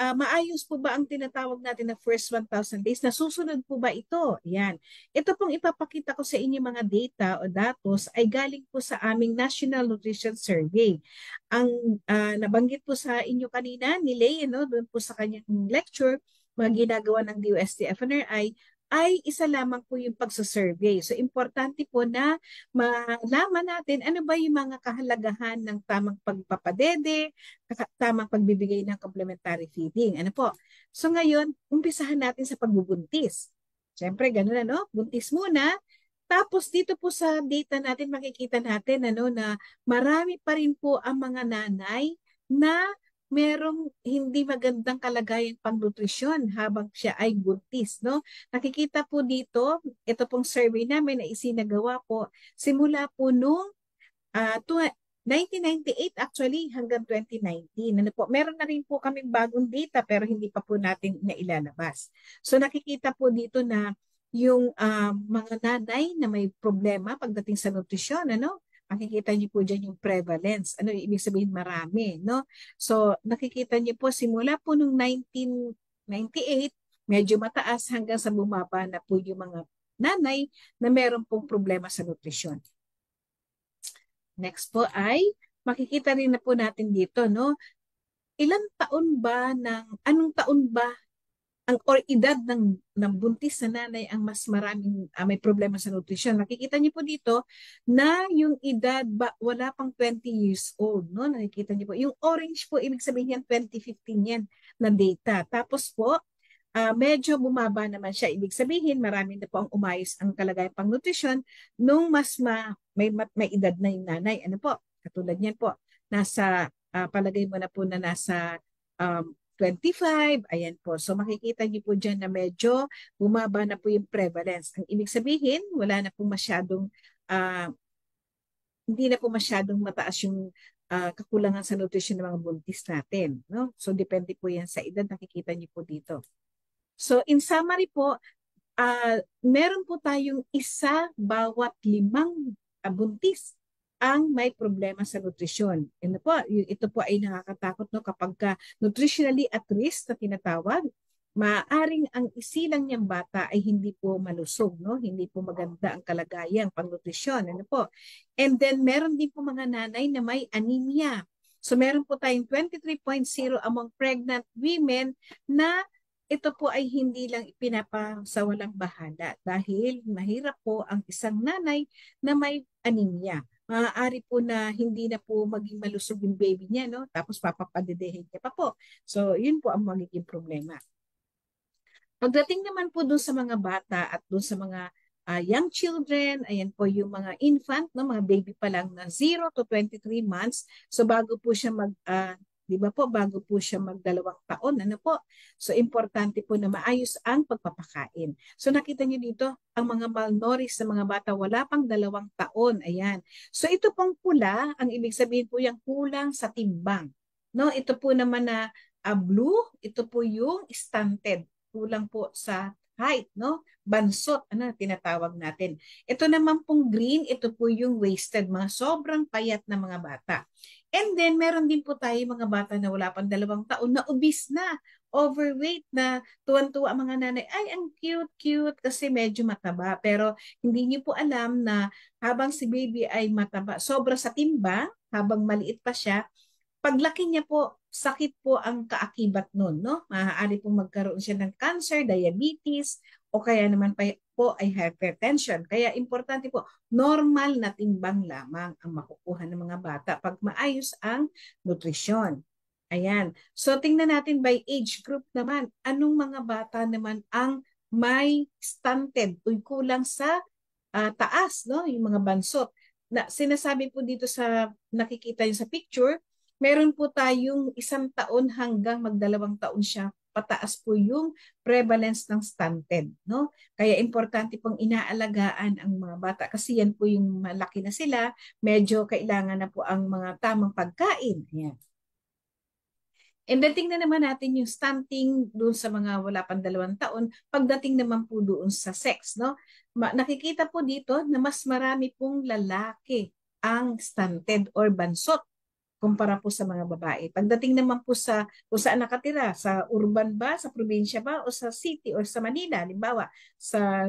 Maayos po ba ang tinatawag natin na first 1,000 days? Nasusunod po ba ito? Yan. Ito pong ipapakita ko sa inyo mga data o datos ay galing po sa aming National Nutrition Survey. Ang nabanggit po sa inyo kanina ni Lay, doon po sa kanyang lecture, mga ginagawa ng DOST-FNRI, ay isa lamang po yung pagsasurvey. So, importante po na malaman natin ano ba yung mga kahalagahan ng tamang pagpapadede, tamang pagbibigay ng complementary feeding. Po? So, ngayon, umpisahan natin sa pagbubuntis. Siyempre, ganun buntis muna. Tapos, dito po sa data natin, makikita natin na marami pa rin po ang mga nanay na merong hindi magandang kalagayan pang-nutrisyon habang siya ay buntis, no? Nakikita po dito, ito pong survey namin na isinagawa po simula po noong 1998 actually hanggang 2019. Po, meron na rin po kaming bagong data pero hindi pa po natin nailalabas. So nakikita po dito na yung mga nanay na may problema pagdating sa nutrisyon, makikita niyo po dyan yung prevalence. Ibig sabihin marami, no? So, nakikita niyo po, simula po nung 1998, medyo mataas hanggang sa bumaba na po yung mga nanay na meron pong problema sa nutrisyon. Next po ay, makikita rin na po natin dito, no? Anong taon ba or edad ng buntis na nanay ang mas maraming may problema sa nutrisyon. Nakikita niyo po dito na yung edad wala pang 20 years old, no? Nakikita niyo po. Yung orange po, ibig sabihin yan 2015 yan na data. Tapos po, medyo bumaba naman siya. Ibig sabihin, marami na po ang umayos ang kalagayan pang nutrisyon nung mas may edad na yung nanay. Po? Katulad niyan po. Palagay mo na po na nasa 25, ayan po. So makikita niyo po dyan na medyo bumaba na po yung prevalence. Ang ibig sabihin, wala na po masyadong, hindi na po masyadong mataas yung kakulangan sa nutrition ng mga buntis natin. No? So depende po yan sa edad, nakikita niyo po dito. So in summary po, meron po tayong 1 bawat 5 buntis ang may problema sa nutrisyon. Ito po ay nakakatakot kapag nutritionally at risk na tinatawag, maaaring ang isilang niyang bata ay hindi po malusog, hindi po maganda ang kalagayan pang-nutrisyon. And then meron din po mga nanay na may anemia. So meron po tayong 23.0 among pregnant women na ito po ay hindi lang ipinapasawalang bahala dahil mahirap po ang isang nanay na may anemia. Maaari po na hindi na po maging malusog yung baby niya, no? Tapos papapadedehin niya pa po. So, yun po ang magiging problema. Pagdating naman po doon sa mga bata at doon sa mga young children, ayan po yung mga infant, no, mga baby pa lang na 0 to 23 months. So bago po siya di ba po, bago po siya magdalawang taon, ano po? So importante po na maayos ang pagpapakain. So nakita niyo dito, ang mga malnourished sa mga bata wala pang 2 taon, ayan. So ito pong pula, ang ibig sabihin po yung kulang sa timbang. No, ito po naman na blue, ito po yung stunted, kulang po sa height, no? Bansot, ano tinatawag natin. Ito naman pong green, ito po yung wasted, mga sobrang payat na mga bata. And then, meron din po tayo mga bata na wala pang 2 taon na obese na, overweight na, tuwan-tuwa ang mga nanay, ay, ang cute-cute kasi medyo mataba. Pero hindi niyo po alam na habang si baby ay mataba, sobra sa timbang, habang maliit pa siya, paglaki niya po, sakit po ang kaakibat nun, no? Maaari pong magkaroon siya ng cancer, diabetes, o kaya naman po ay hypertension. Kaya importante po, normal na timbang lamang ang makukuha ng mga bata pag maayos ang nutrisyon. Ayan. So, tingnan natin by age group naman. Anong mga bata naman ang may stunted o kulang sa taas, no? Yung mga bansot. Na, sinasabi po dito sa nakikita yung sa picture, meron po tayong 1 taon hanggang mag 2 taon siya. Pataas po yung prevalence ng stunted, no? Kaya importante pong inaalagaan ang mga bata kasi yan po yung malaki na sila, medyo kailangan na po ang mga tamang pagkain. Ayan. And then tingnan naman natin yung stunting doon sa mga wala pang 2 taon, pagdating naman po doon sa sex, no? Nakikita po dito na mas marami pong lalaki ang stunted or bansot kumpara po sa mga babae. Pagdating naman po sa kung saan nakatira, sa urban ba, sa probinsya ba, o sa city or sa Manila, halimbawa, sa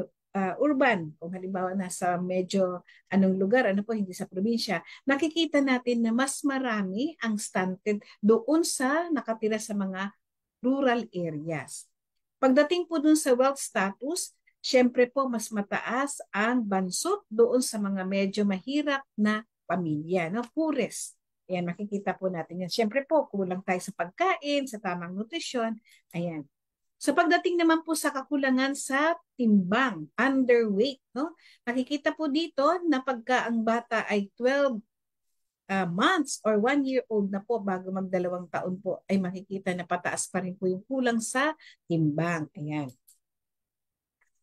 urban, kung halimbawa nasa medyo anong lugar, ano po, hindi sa probinsya, nakikita natin na mas marami ang stunted doon sa nakatira sa mga rural areas. Pagdating po doon sa wealth status, syempre po mas mataas ang bansot doon sa mga medyo mahirap na pamilya, no? Poorest. Ayan, makikita po natin yan. Syempre po, kulang tayo sa pagkain, sa tamang nutrisyon. Ayan. So pagdating naman po sa kakulangan sa timbang, underweight, no? Nakikita po dito na pagka ang bata ay 12 months or 1 year old na po bago mag 2 taon po, ay makikita na pataas pa rin po yung kulang sa timbang. Ayan.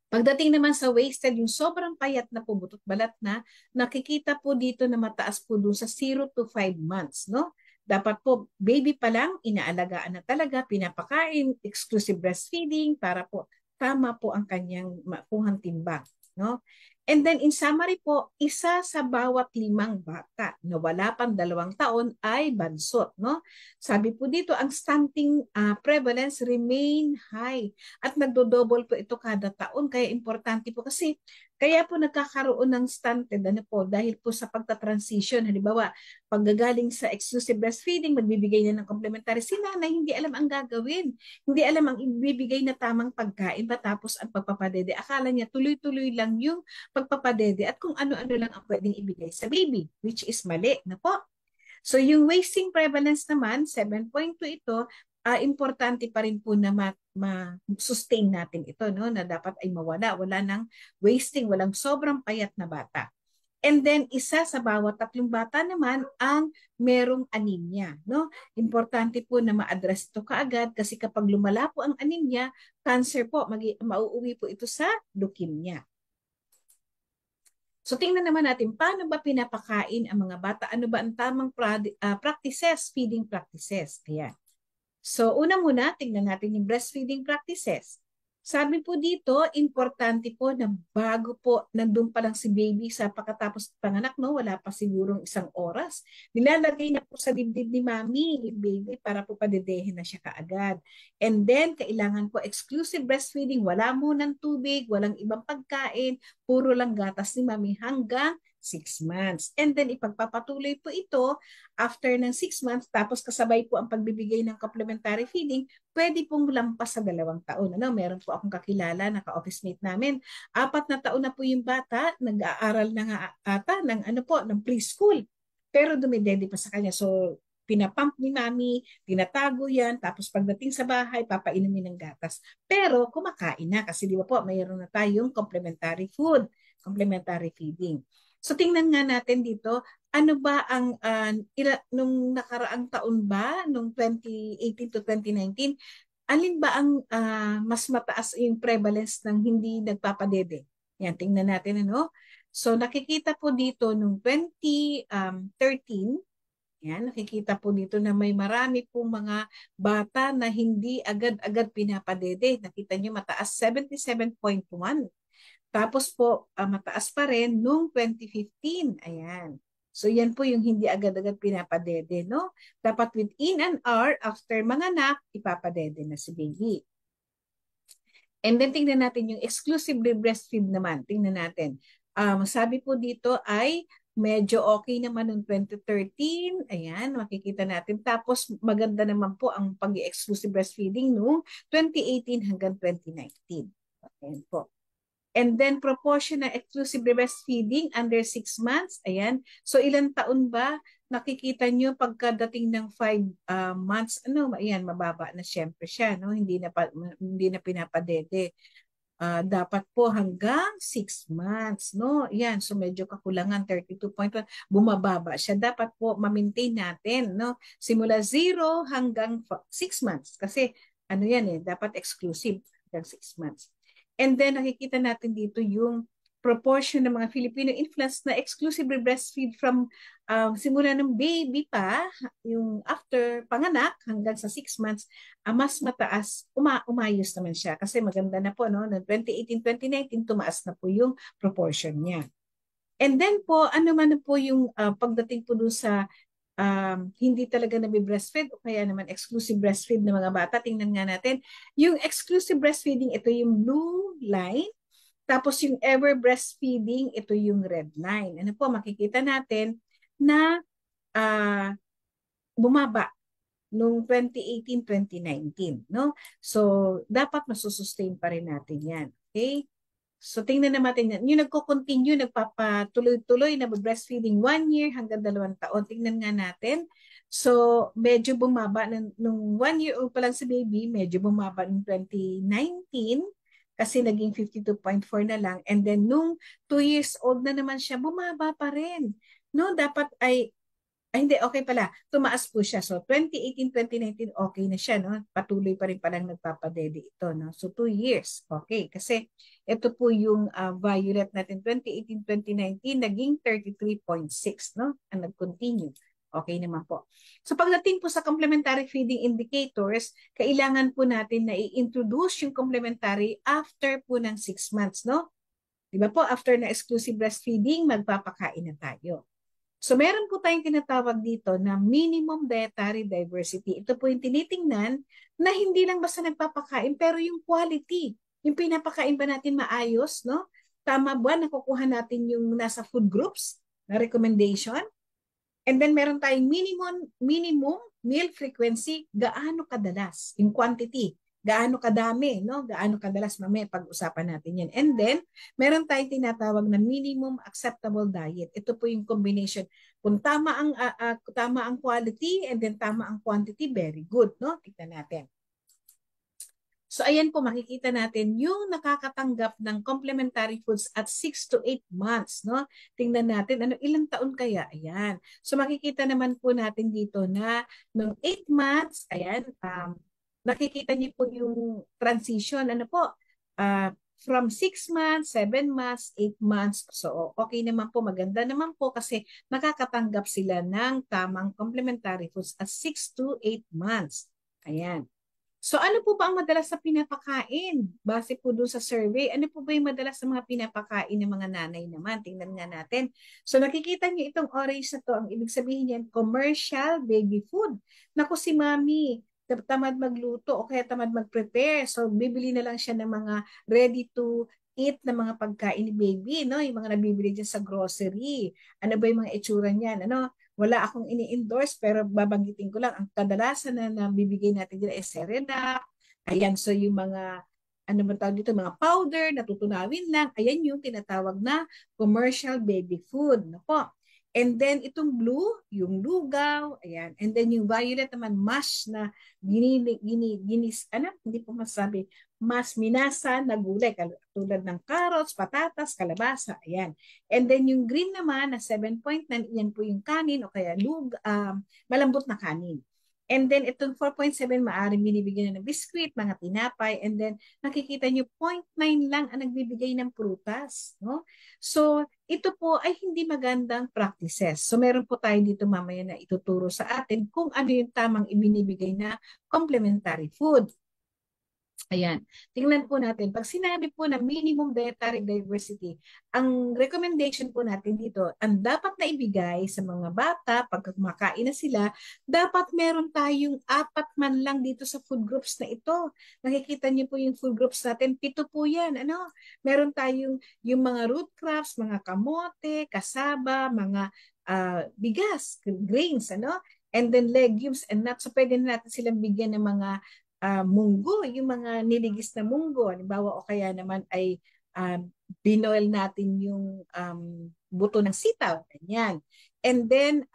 Pagdating naman sa wasted, yung sobrang payat na po, butot balat na, nakikita po dito na mataas po dun sa 0 to 5 months, no? Dapat po, baby pa lang, inaalagaan na talaga, pinapakain, exclusive breastfeeding, para po, tama po ang kanyang makuhang timbang, no? And then in summary po, isa sa bawat 5 bata na wala pang 2 taon ay bansot, no? Sabi po dito, ang stunting prevalence remain high at nagdo-double po ito kada taon. Kaya importante po kasi, kaya po nagkakaroon ng stunted, ano po, dahil po sa pagta-transition. Halimbawa, paggagaling sa exclusive breastfeeding, magbibigay na ng complementary, si nanay hindi alam ang gagawin. Hindi alam ang ibibigay na tamang pagkain matapos ang pagpapadede. Akala niya tuloy-tuloy lang yung pagpapadede at kung ano-ano lang ang pwedeng ibigay sa baby, which is mali na po. So yung wasting prevalence naman, 7.2 ito, importante pa rin po na ma-sustain natin ito, no? Na dapat ay mawala. Wala nang wasting, walang sobrang payat na bata. And then, isa sa bawat 3 bata naman ang merong anemia, no? Importante po na ma-address ito kaagad kasi kapag lumala po ang anemia, cancer po, mauuwi po ito sa leukemia. So tingnan naman natin, paano ba pinapakain ang mga bata? Ano ba ang tamang practices, feeding practices? Ayan. So una muna, tingnan natin yung breastfeeding practices. Sabi po dito, importante po na bago po nandun pa lang si baby sa pagkatapos panganak, no, wala pa sigurong 1 oras, nilalagay na po sa dibdib ni mami yung baby para po padedehin na siya kaagad. And then, kailangan po exclusive breastfeeding, wala munang tubig, walang ibang pagkain, puro lang gatas ni mami hanggang 6 months. And then ipagpapatuloy po ito after ng 6 months, tapos kasabay po ang pagbibigay ng complementary feeding, pwede pong lampas sa 2 taon. Meron po akong kakilala, naka-office mate namin. 4 na taon na po yung bata, nag-aaral na nga ata ng preschool. Pero dumidede pa sa kanya. So, pinapump ni mami, tinatago yan, tapos pagdating sa bahay, papainumin ng gatas. Pero kumakain na kasi di ba po, mayroon na tayong complementary food, complementary feeding. So tingnan nga natin dito, ano ba ang nung nakaraang taon ba, nung 2018 to 2019, alin ba ang mas mataas yung prevalence ng hindi nagpapadede? Yan, tingnan natin ano. So nakikita po dito nung 2013, yan, nakikita po dito na may marami pong mga bata na hindi agad-agad pinapadede. Nakita nyo mataas 77.1. Tapos po mataas pa rin nung 2015. Ayan. So yan po yung hindi agad-agad pinapadede, no? Dapat within an hour after manganak, ipapadede na si baby. And then tingnan natin yung exclusively breastfeed naman. Tingnan natin. Sabi po dito ay medyo okay naman noong 2013. Ayan, makikita natin. Tapos maganda naman po ang pag-exclusive breastfeeding noong 2018 hanggang 2019. Ayan po. And then proportion na exclusive breastfeeding under 6 months. Ayan. So ilang taon ba nakikita nyo pagkadating ng 5 months? Ayan, mababa na syempre siya. No? Hindi na pinapadede. Dapat po hanggang 6 months. No? Yan. So medyo kakulangan 32.1. Bumababa siya. Dapat po ma-maintain natin. No? Simula 0 hanggang 6 months. Kasi yan dapat exclusive hanggang 6 months. And then nakikita natin dito yung proportion ng mga Filipino infants na exclusively breastfeed from simula ng baby pa, yung after panganak hanggang sa 6 months, mas mataas, umayos naman siya. Kasi maganda na po, no? Noong 2018-2019, tumaas na po yung proportion niya. And then po, ano man po yung pagdating po doon sa hindi talaga nabi-breastfeed o kaya naman exclusive breastfeed ng mga bata. Tingnan nga natin. Yung exclusive breastfeeding, ito yung blue line. Tapos yung ever breastfeeding, ito yung red line. Ano po, makikita natin na bumaba noong 2018-2019. No? So, dapat masusustain pa rin natin yan. Okay? So, tingnan natin yan. Yung nagko-continue, nagpapatuloy-tuloy na breastfeeding 1 year hanggang 2 taon. Tingnan nga natin. So, medyo bumaba. Nung 1 year old pa lang si baby, medyo bumaba noong 2019 kasi naging 52.4 na lang. And then, nung 2 years old na naman siya, bumaba pa rin. No, dapat ay hindi, okay pala. Tumaas po siya. So, 2018-2019, okay na siya, no? Patuloy pa rin palang nagpapadede ito, no? So, 2 years. Okay. Kasi, ito po yung violet natin. 2018-2019, naging 33.6, no? Ang nag-continue. Okay naman po. So, pagdating po sa complementary feeding indicators, kailangan po natin na i-introduce yung complementary after po ng 6 months, no? Diba po, after na exclusive breastfeeding, magpapakain na tayo. So meron po tayong tinatawag dito na minimum dietary diversity. Ito po yung tinitingnan na hindi lang basta nagpapakain pero yung quality. Yung pinapakain ba natin maayos, no? Tama ba nakukuha natin yung nasa food groups na recommendation? And then meron tayong minimum meal frequency, gaano kadalas, in quantity. Gaano kadami, no? Gaano kadalas, mamaya pag-usapan natin yan. And then, meron tayong tinatawag na minimum acceptable diet. Ito po yung combination. Kung tama ang quality and then tama ang quantity, very good, no? Tignan natin. So, ayan po, makikita natin yung nakakatanggap ng complementary foods at 6 to 8 months, no? Tingnan natin, ilang taon kaya? Ayan. So, makikita naman po natin dito na nung 8 months, ayan, nakikita niyo po yung transition, from 6 months, 7 months, 8 months. So, okay naman po, maganda naman po kasi nakakatanggap sila ng tamang complementary foods at 6 to 8 months. Ayan. So, ano po ba ang madalas na pinapakain? Base po doon sa survey, ano po ba yung madalas na mga pinapakain ng mga nanay naman? Tingnan nga natin. So, nakikita niyo itong orange na to, ang ibig sabihin yan, commercial baby food. Naku, si mami, tamad magluto o kaya tamad mag-prepare. So, bibili na lang siya ng mga ready to eat na mga pagkain ni baby, no? Yung mga nabibili dyan sa grocery. Ano ba yung mga itsura niyan? Ano? Wala akong ini-endorse pero babanggitin ko lang ang kadalasan na nabibigay natin dyan ay Cerelac. Ayan, so yung mga ano ba tawag dito, mga powder na tutunawin lang. Ayan yung tinatawag na commercial baby food. Nako. And then itong blue, yung lugaw, ayan. And then yung violet naman, mash na hindi po masabi, mas minasa na gulay, tulad ng carrots, patatas, kalabasa, ayan. And then yung green naman na 7.9, yan po yung kanin o kaya malambot na kanin. And then itong 4.7, maaaring binibigyan na ng biskuit, mga tinapay, and then nakikita nyo 0.9 lang ang nagbibigay ng prutas. No? So, ito po ay hindi magandang practices. So, meron po tayo dito mamaya na ituturo sa atin kung ano yung tamang ibinibigay na complementary food. Ayan. Tingnan po natin. Pag sinabi po na minimum dietary diversity, ang recommendation po natin dito, ang dapat na ibigay sa mga bata pag kumakain na sila, dapat meron tayong 4 man lang dito sa food groups na ito. Nakikita niyo po yung food groups natin, 7 po yan. Ano? Meron tayong yung mga root crops, mga kamote, kasaba, mga bigas, grains, ano? And then legumes and nuts. So pwede na natin silang bigyan ng mga munggo, yung mga niligis na munggo, halimbawa o kaya naman ay binoil natin yung buto ng sitaw, ganyan. And then,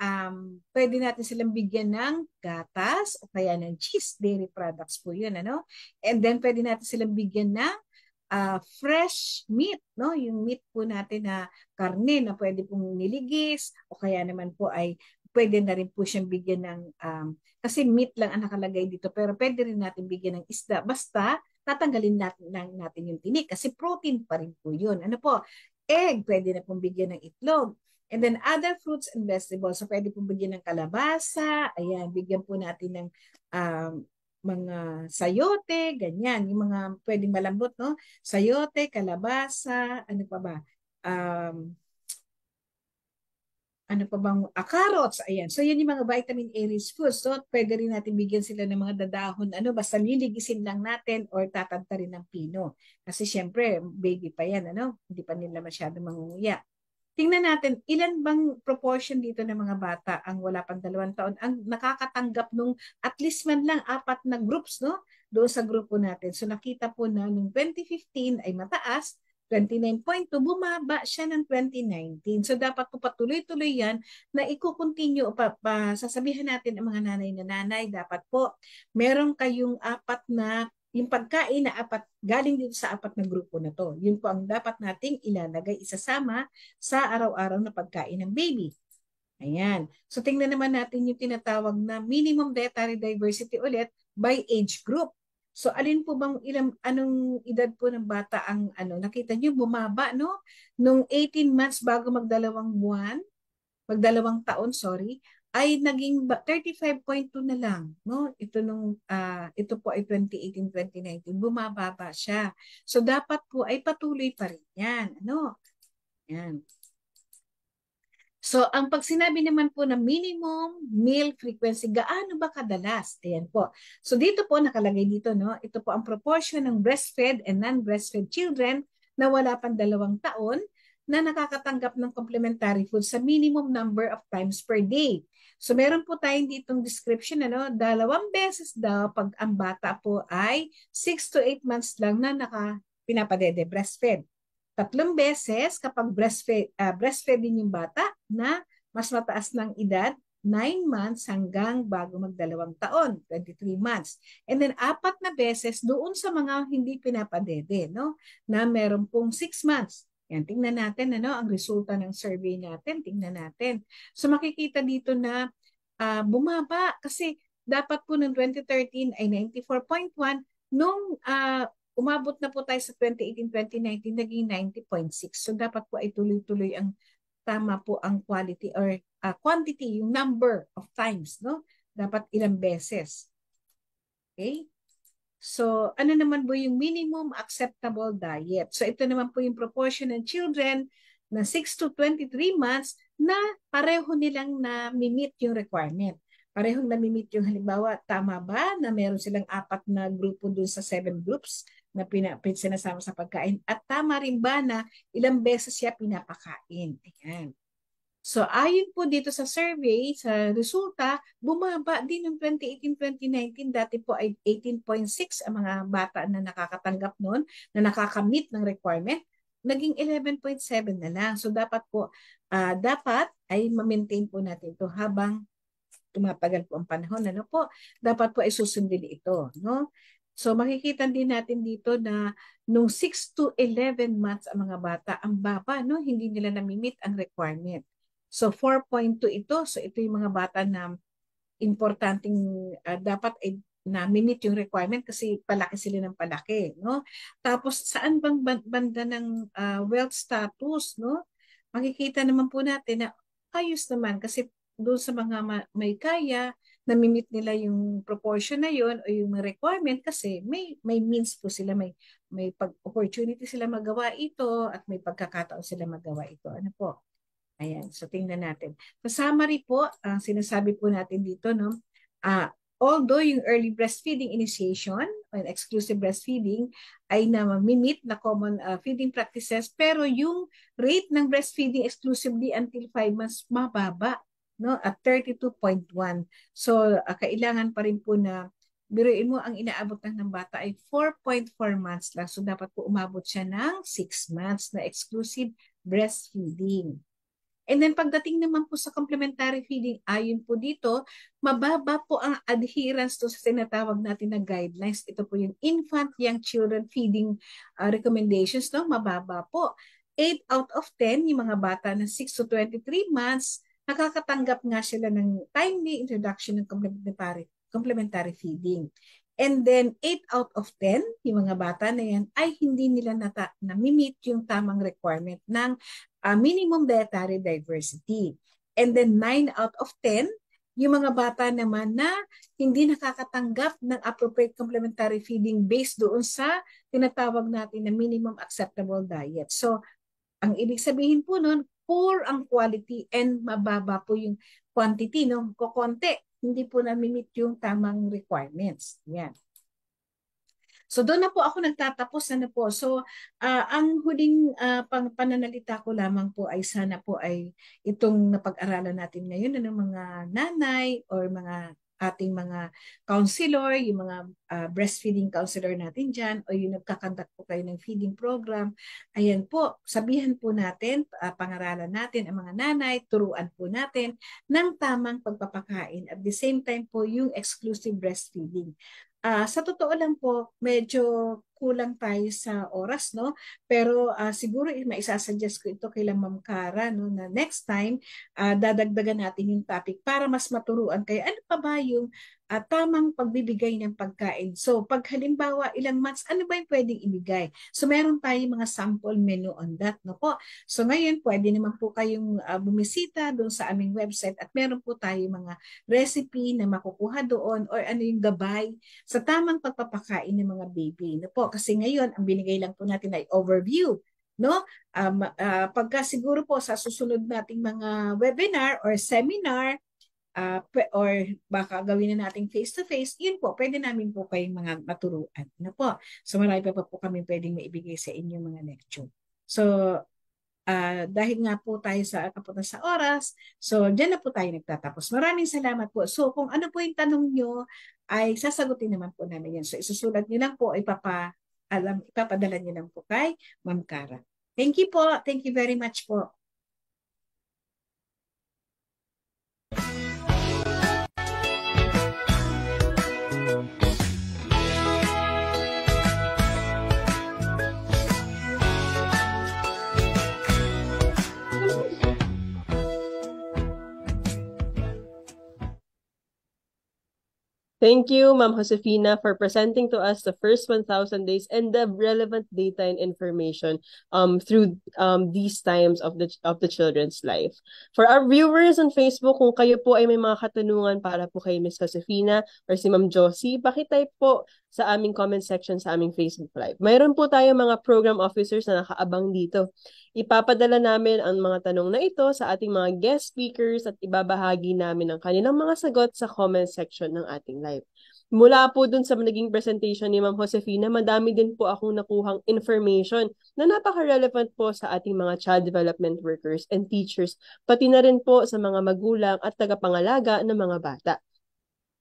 pwede natin silang bigyan ng gatas o kaya ng cheese, dairy products po yun, ano? And then, pwede natin silang bigyan ng fresh meat, no? Yung meat po natin na karne na pwede pong niligis o kaya naman po ay pwede na rin po siyang bigyan ng kasi meat lang ang nakalagay dito, pero pwede rin natin bigyan ng isda. Basta, tatanggalin natin yung tinik kasi protein pa rin po yun. Ano po? Egg, pwede na pong bigyan ng itlog. And then other fruits and vegetables. So, pwede pong bigyan ng kalabasa. Ayan, bigyan po natin ng mga sayote, ganyan. Yung mga pwedeng malambot, no? Sayote, kalabasa, ano pa ba? Ano pa bang carrots, ayan. So yan yung mga vitamin A rich foods. So pwede rin natin bigyan sila ng mga dadahon, ano, basta liligisin lang natin or tatanta rin ng pino. Kasi syempre, baby pa yan, ano, hindi pa nila masyado mangunguya. Tingnan natin, ilan bang proportion dito ng mga bata ang wala pang 2 taon ang nakakatanggap nung at least man lang 4 na groups, no? Doon sa grupo natin. So nakita po na nung 2015 ay mataas, 29.2, bumaba siya ng 2019. So dapat po patuloy-tuloy yan na i-continue o sasabihan natin ang mga nanay na nanay, dapat po meron kayong 4 na yung pagkain na galing dito sa 4 na grupo na to. Yun po ang dapat nating ilalagay, isasama sa araw-araw na pagkain ng baby. Ayan. So tingnan naman natin yung tinatawag na minimum dietary diversity ulit by age group. So alin po bang anong edad po ng bata ang nakita niyo bumaba, no? Nung 18 months bago magdalawang taon, sorry, ay naging 35.2 na lang, no? Ito po ay 2018-2019, bumababa siya. So dapat po ay patuloy pa rin 'yan, ano? Yan. So, ang pag sinabi naman po na minimum meal frequency, gaano ba kadalas? Ayan po. So, dito po, nakalagay dito, no? Ito po ang proportion ng breastfed and non-breastfed children na wala pang 2 taon na nakakatanggap ng complementary food sa minimum number of times per day. So, meron po tayong ditong description, 2 beses daw pag ang bata po ay 6 to 8 months lang na pinapadede, breastfed. 3 beses kapag breastfeeding yung bata na mas mataas ng edad, 9 months hanggang bago mag-2 taon, 23 months. And then 4 na beses doon sa mga hindi pinapadede, no? Na meron pong 6 months. Yan, tingnan natin ang resulta ng survey natin, tingnan natin. So makikita dito na bumaba kasi dapat po noong 2013 ay 94.1, nung umabot na po tayo sa 2018-2019, naging 90.6. So dapat po ay tuloy-tuloy ang tama po ang quality or quantity, yung number of times, no? Dapat ilang beses. Okay? So, ano naman po yung minimum acceptable diet? So, ito naman po yung proportion ng children na 6 to 23 months na pareho nilang na-meet yung requirement. Parehong na-meet yung halimbawa, tama ba na meron silang 4 na grupo dun sa 7 groups? na sinasama sa pagkain? At tama rin ba na ilang beses siya pinapakain? Ayan. So ayon po dito sa survey, sa resulta, bumaba din noong 2018-2019. Dati po ay 18.6 ang mga bata na nakakatanggap noon, na nakakamit ng requirement. Naging 11.7 na lang. So dapat po, dapat ay ma-maintain po natin ito habang tumatagal po ang panahon. Ano po? Dapat po ay susundin ito. No? So makikita din natin dito na nung 6 to 11 months ang mga bata, ang baba, no? Hindi nila namimit ang requirement. So 4.2 ito. So ito yung mga bata na importanteng dapat ay na-meet yung requirement kasi palaki sila ng palaki, no? Tapos saan bang banda ng wealth status, no? Makikita naman po natin na ayos naman kasi doon sa mga may kaya, na-meet nila yung proportion na yon o yung requirement kasi may means po sila, may opportunity sila magawa ito at may pagkakataon sila magawa ito. Ano po? Ayan, so tingnan natin. Sa summary po, ang sinasabi po natin dito, no, although yung early breastfeeding initiation and exclusive breastfeeding ay na-meet na common feeding practices, pero yung rate ng breastfeeding exclusively until 5 months mababa, no, at 32.1. So, kailangan pa rin po na biruin mo ang inaabot ng bata ay 4.4 months lang. So, dapat po umabot siya ng 6 months na exclusive breastfeeding. And then pagdating naman po sa complementary feeding, ayon po dito, mababa po ang adherence to sa tinatawag natin na guidelines. Ito po yung infant young children feeding recommendations, no? Mababa po. 8 out of 10, yung mga bata na 6 to 23 months, nakakatanggap nga sila ng timely introduction ng complementary feeding. And then 8 out of 10, yung mga bata na yan, ay hindi nila na-meet yung tamang requirement ng minimum dietary diversity. And then 9 out of 10, yung mga bata naman na hindi nakakatanggap ng appropriate complementary feeding based doon sa tinatawag natin na minimum acceptable diet. So, ang ibig sabihin po nun, poor ang quality and mababa po yung quantity, no? Kokonti. Hindi po na-meet yung tamang requirements. Yan. So doon na po ako nagtatapos na po. So ang huling pananalita ko lamang po ay sana po ay itong napag-aralan natin ngayon ng mga nanay or mga ating mga counselor, yung mga breastfeeding counselor natin dyan, o yung nagkakandak po kayo ng feeding program. Ayan po, sabihan po natin, pangaralan natin ang mga nanay, turuan po natin ng tamang pagpapakain. At the same time po yung exclusive breastfeeding. Sa totoo lang po, medyo kulang tayo sa oras, no? Pero siguro maisasuggest ko ito kay Ma'am Cara, no, na next time dadagdagan natin yung topic para mas maturuan kayo. Ano pa ba yung tamang pagbibigay ng pagkain? So, pag halimbawa, ilang months, ano ba yung pwedeng ibigay? So, meron tayong mga sample menu on that, no po? So, ngayon, pwede naman po kayong bumisita doon sa aming website at meron po tayong mga recipe na makukuha doon or ano yung gabay sa tamang pagpapakain ng mga baby. No po? Kasi ngayon, ang binigay lang po natin ay overview. No? Pagka siguro po sa susunod nating mga webinar or seminar, or baka gawin na natin face-to-face, yun po, pwede namin po kayong mga maturuan. No po? So marami pa po kami pwedeng maibigay sa inyo mga lecture. So, dahil nga po tayo sa kapunta sa oras, so dyan na po tayo nagtatapos. Maraming salamat po. So kung ano po yung tanong nyo, ay sasagutin naman po namin yan. So isusulat nyo lang po, ipapadala nyo lang po kay Ma'am Cara. Thank you po. Thank you very much po. Thank you, Ma'am Josefina, for presenting to us the first 1,000 days and the relevant data and information through these times of the children's life. For our viewers on Facebook, kung kayo po ay may mga katanungan para po kay Ms. Josefina or si Ma'am Josie, pakitype po sa aming comment section sa aming Facebook Live. Mayroon po tayo mga program officers na nakaabang dito. Ipapadala namin ang mga tanong na ito sa ating mga guest speakers at ibabahagi namin ang kanilang mga sagot sa comment section ng ating live. 2025. Mula po dun sa naging presentation ni Ma'am Josefina, madami din po akong nakuhang information na napaka-relevant po sa ating mga child development workers and teachers, pati na rin po sa mga magulang at tagapangalaga ng mga bata.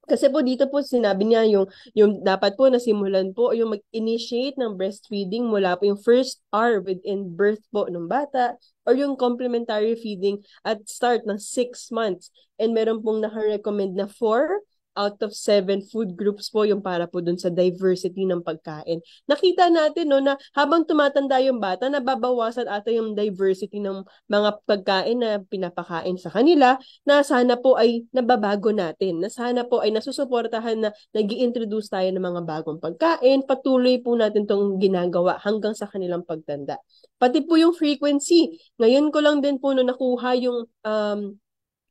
Kasi po dito po sinabi niya yung dapat po nasimulan po yung mag-initiate ng breastfeeding mula po yung first hour within birth po ng bata or yung complementary feeding at start ng 6 months. And meron pong naka-recommend na 4 out of 7 food groups po yung para po dun sa diversity ng pagkain. Nakita natin no, na habang tumatanda yung bata, nababawasan ata yung diversity ng mga pagkain na pinapakain sa kanila, na sana po ay nababago natin, na sana po ay nasusuportahan na nag-i-introduce tayo ng mga bagong pagkain, patuloy po natin tong ginagawa hanggang sa kanilang pagtanda. Pati po yung frequency. Ngayon ko lang din po no nakuha yung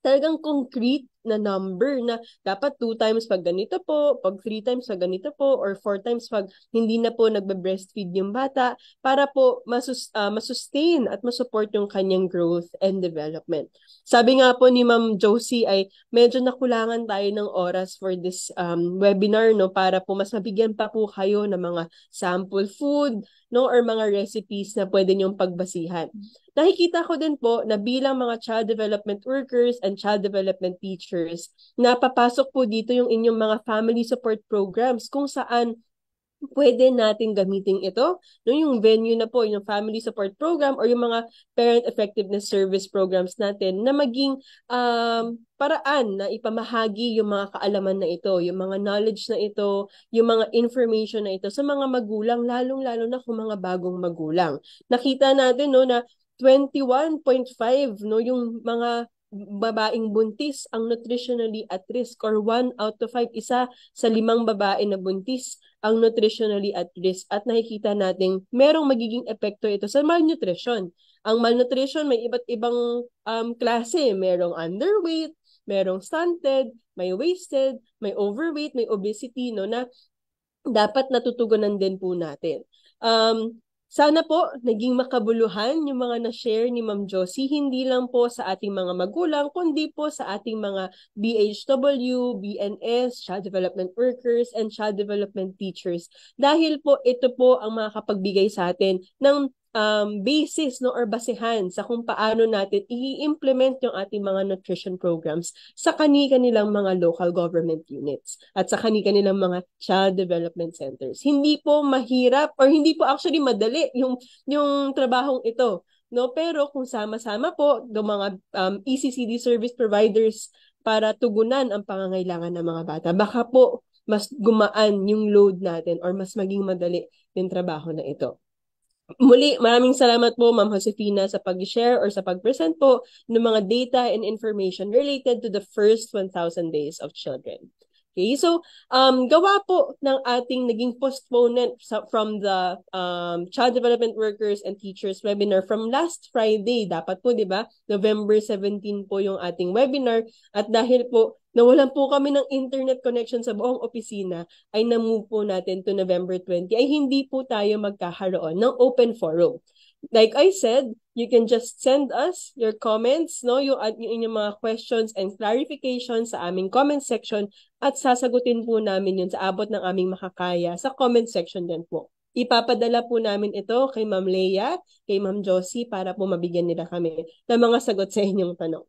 talagang concrete na number na dapat 2 times pag ganito po, pag 3 times pag ganito po, or 4 times pag hindi na po nagbe-breastfeed yung bata para po masustain at masupport yung kanyang growth and development. Sabi nga po ni Ma'am Josie ay medyo nakulangan tayo ng oras for this webinar no, para po mas mabigyan pa po kayo ng mga sample food no, or mga recipes na pwede niyong pagbasihan. Nakikita ko din po na bilang mga child development workers and child development teachers, napapasok po dito yung inyong mga family support programs kung saan pwede natin gamitin ito. No, yung venue na po, yung family support program or yung mga parent effectiveness service programs natin na maging paraan na ipamahagi yung mga kaalaman na ito, yung mga knowledge na ito, yung mga information na ito sa mga magulang, lalong-lalo na kung mga bagong magulang. Nakita natin no, na 21.5 no, yung mga babaeng buntis ang nutritionally at risk, or 1 out of 5, isa sa 5 babae na buntis ang nutritionally at risk. At nakikita natin merong magiging epekto ito sa malnutrition. Ang malnutrition may iba't ibang klase. Merong underweight, merong stunted, may wasted, may overweight, may obesity no, na dapat natutugunan din po natin. Sana po naging makabuluhan yung mga na-share ni Ma'am Josie, hindi lang po sa ating mga magulang, kundi po sa ating mga BHW, BNS, Child Development Workers, and Child Development Teachers. Dahil po ito po ang makakapagbigay sa atin ng basis no, or basehan sa kung paano natin i-implement yung ating mga nutrition programs sa kanilang mga local government units at sa kanilang mga child development centers. Hindi po mahirap or hindi po actually madali yung trabahong ito. No, pero kung sama-sama po ng mga ECCD service providers para tugunan ang pangangailangan ng mga bata, baka po mas gumaan yung load natin or mas maging madali yung trabaho na ito. Muli, maraming salamat po Ma'am Josefina sa pag-share or sa pag-present po ng mga data and information related to the first 1,000 days of children. Okay, so gawa po ng ating naging postponement from the Child Development Workers and Teachers webinar from last Friday. Dapat po, di ba? November 17 po yung ating webinar. At dahil po nawalan po kami ng internet connection sa buong opisina, ay na-move po natin to November 20, ay hindi po tayo magkakaroon ng open forum. Like I said, you can just send us your comments, no, yung inyong mga questions and clarifications sa aming comment section at sasagutin po namin yun sa abot ng aming makakaya sa comment section din po. Ipapadala po namin ito kay Ma'am Leia, kay Ma'am Josie para po mabigyan nila kami ng mga sagot sa inyong tanong.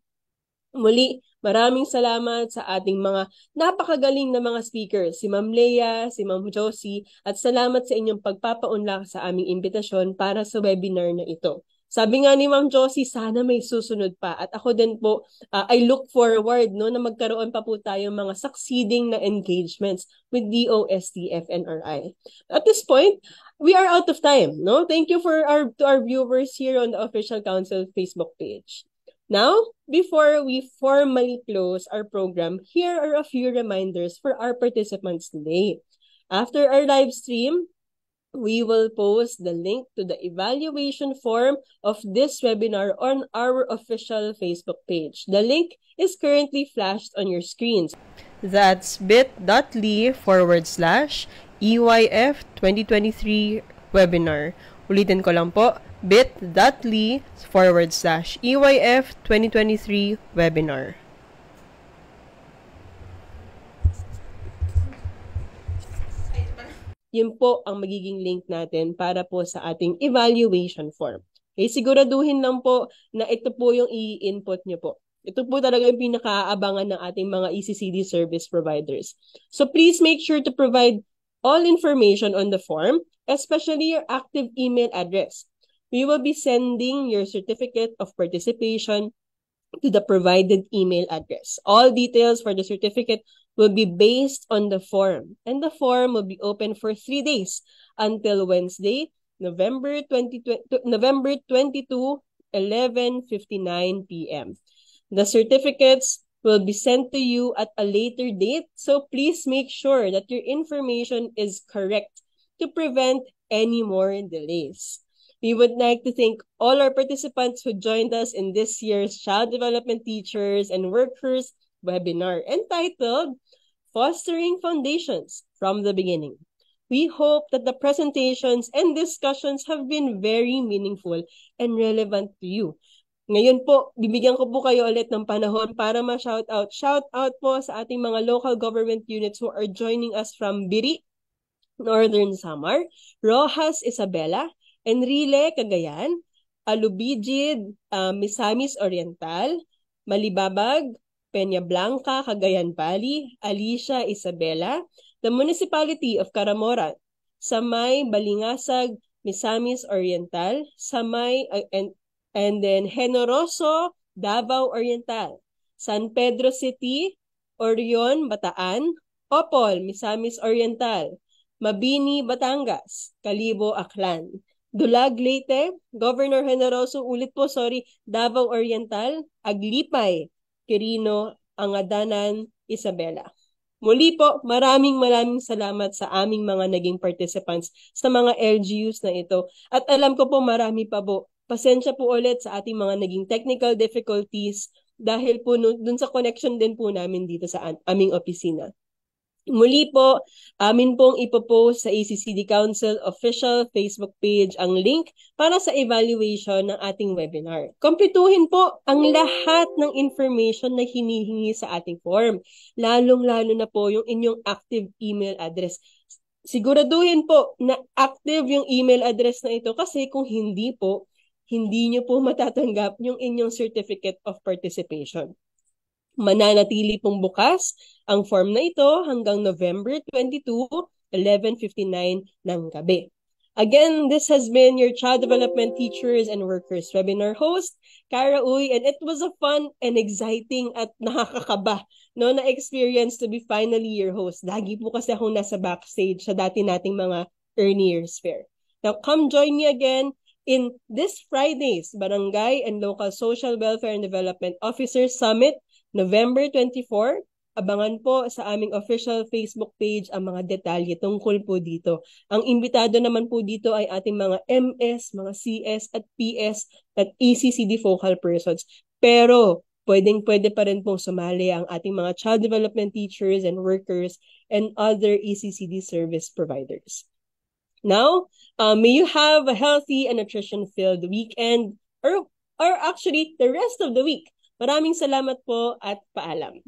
Muli, maraming salamat sa ating mga napakagaling na mga speakers, si Ma'am Leia, si Ma'am Josie, at salamat sa inyong pagpapaunlak sa aming imbitasyon para sa webinar na ito. Sabi nga ni Ma'am Josie, sana may susunod pa. At ako din po, I look forward no, na magkaroon pa po tayo mga succeeding na engagements with DOST FNRI. At this point, we are out of time. No? Thank you to our viewers here on the Official Council Facebook page. Now, before we formally close our program, here are a few reminders for our participants today. After our live stream, we will post the link to the evaluation form of this webinar on our official Facebook page. The link is currently flashed on your screens. That's bit.ly/EYF 2023 webinar. Ulitin ko lang po, bit.ly/EYF 2023 webinar. yun po ang magiging link natin para po sa ating evaluation form. Okay, siguraduhin lang po na ito po yung i-input nyo po. Ito po talaga yung pinakaabangan ng ating mga ECCD service providers. So please make sure to provide all information on the form, especially your active email address. We will be sending your certificate of participation to the provided email address. All details for the certificate will be based on the form, and the form will be open for 3 days until Wednesday, November 22, 11:59 p.m. The certificates will be sent to you at a later date, so please make sure that your information is correct to prevent any more delays. We would like to thank all our participants who joined us in this year's Child Development Teachers and Workers webinar entitled Fostering Foundations from the Beginning. We hope that the presentations and discussions have been very meaningful and relevant to you. Ngayon po, bibigyan ko po kayo ulit ng panahon para ma-shoutout. Shoutout po sa ating mga local government units who are joining us from Biri, Northern Samar, Rojas, Isabela, Enrile, Cagayan, Alubijid, Misamis Oriental, Malibabag, Peña Blanca, Cagayan Valley, Alicia, Isabela, the Municipality of Caramoran, Samay, Balingasag, Misamis Oriental, Samay, and then Generoso, Davao Oriental, San Pedro City, Orion, Bataan, Opol, Misamis Oriental, Mabini, Batangas, Kalibo, Aklan, Dulag, Leyte, Governor Generoso, Davao Oriental, Aglipay, Quirino, Angadanan, Isabela. Muli po, maraming salamat sa aming mga naging participants sa mga LGUs na ito. At alam ko po marami pa po. Pasensya po ulit sa ating mga naging technical difficulties dahil po dun sa connection din po namin dito sa aming opisina. Muli po, amin pong ipopost sa ACCD Council official Facebook page ang link para sa evaluation ng ating webinar. Kompletuhin po ang lahat ng information na hinihingi sa ating form, lalong-lalo na po yung inyong active email address. Siguraduhin po na active yung email address na ito kasi kung hindi po, hindi nyo po matatanggap yung inyong certificate of participation. Mananatili pong bukas ang form na ito hanggang November 22, 11:59 ng gabi. Again, this has been your Child Development Teachers and Workers webinar host, Cara Uy, and it was a fun and exciting at nakakakaba na experience to be finally your host. Lagi po kasi akong nasa backstage sa dati nating mga early years fair. Now, come join me again in this Friday's Barangay and Local Social Welfare and Development Officers Summit, November 24. Abangan po sa aming official Facebook page ang mga detalye tungkol po dito. Ang imbitado naman po dito ay ating mga MS, mga CS at PS at ECCD focal persons. Pero pwede pa rin pong sumali ang ating mga child development teachers and workers and other ECCD service providers. Now, may you have a healthy and nutrition-filled weekend or actually the rest of the week. Maraming salamat po at paalam.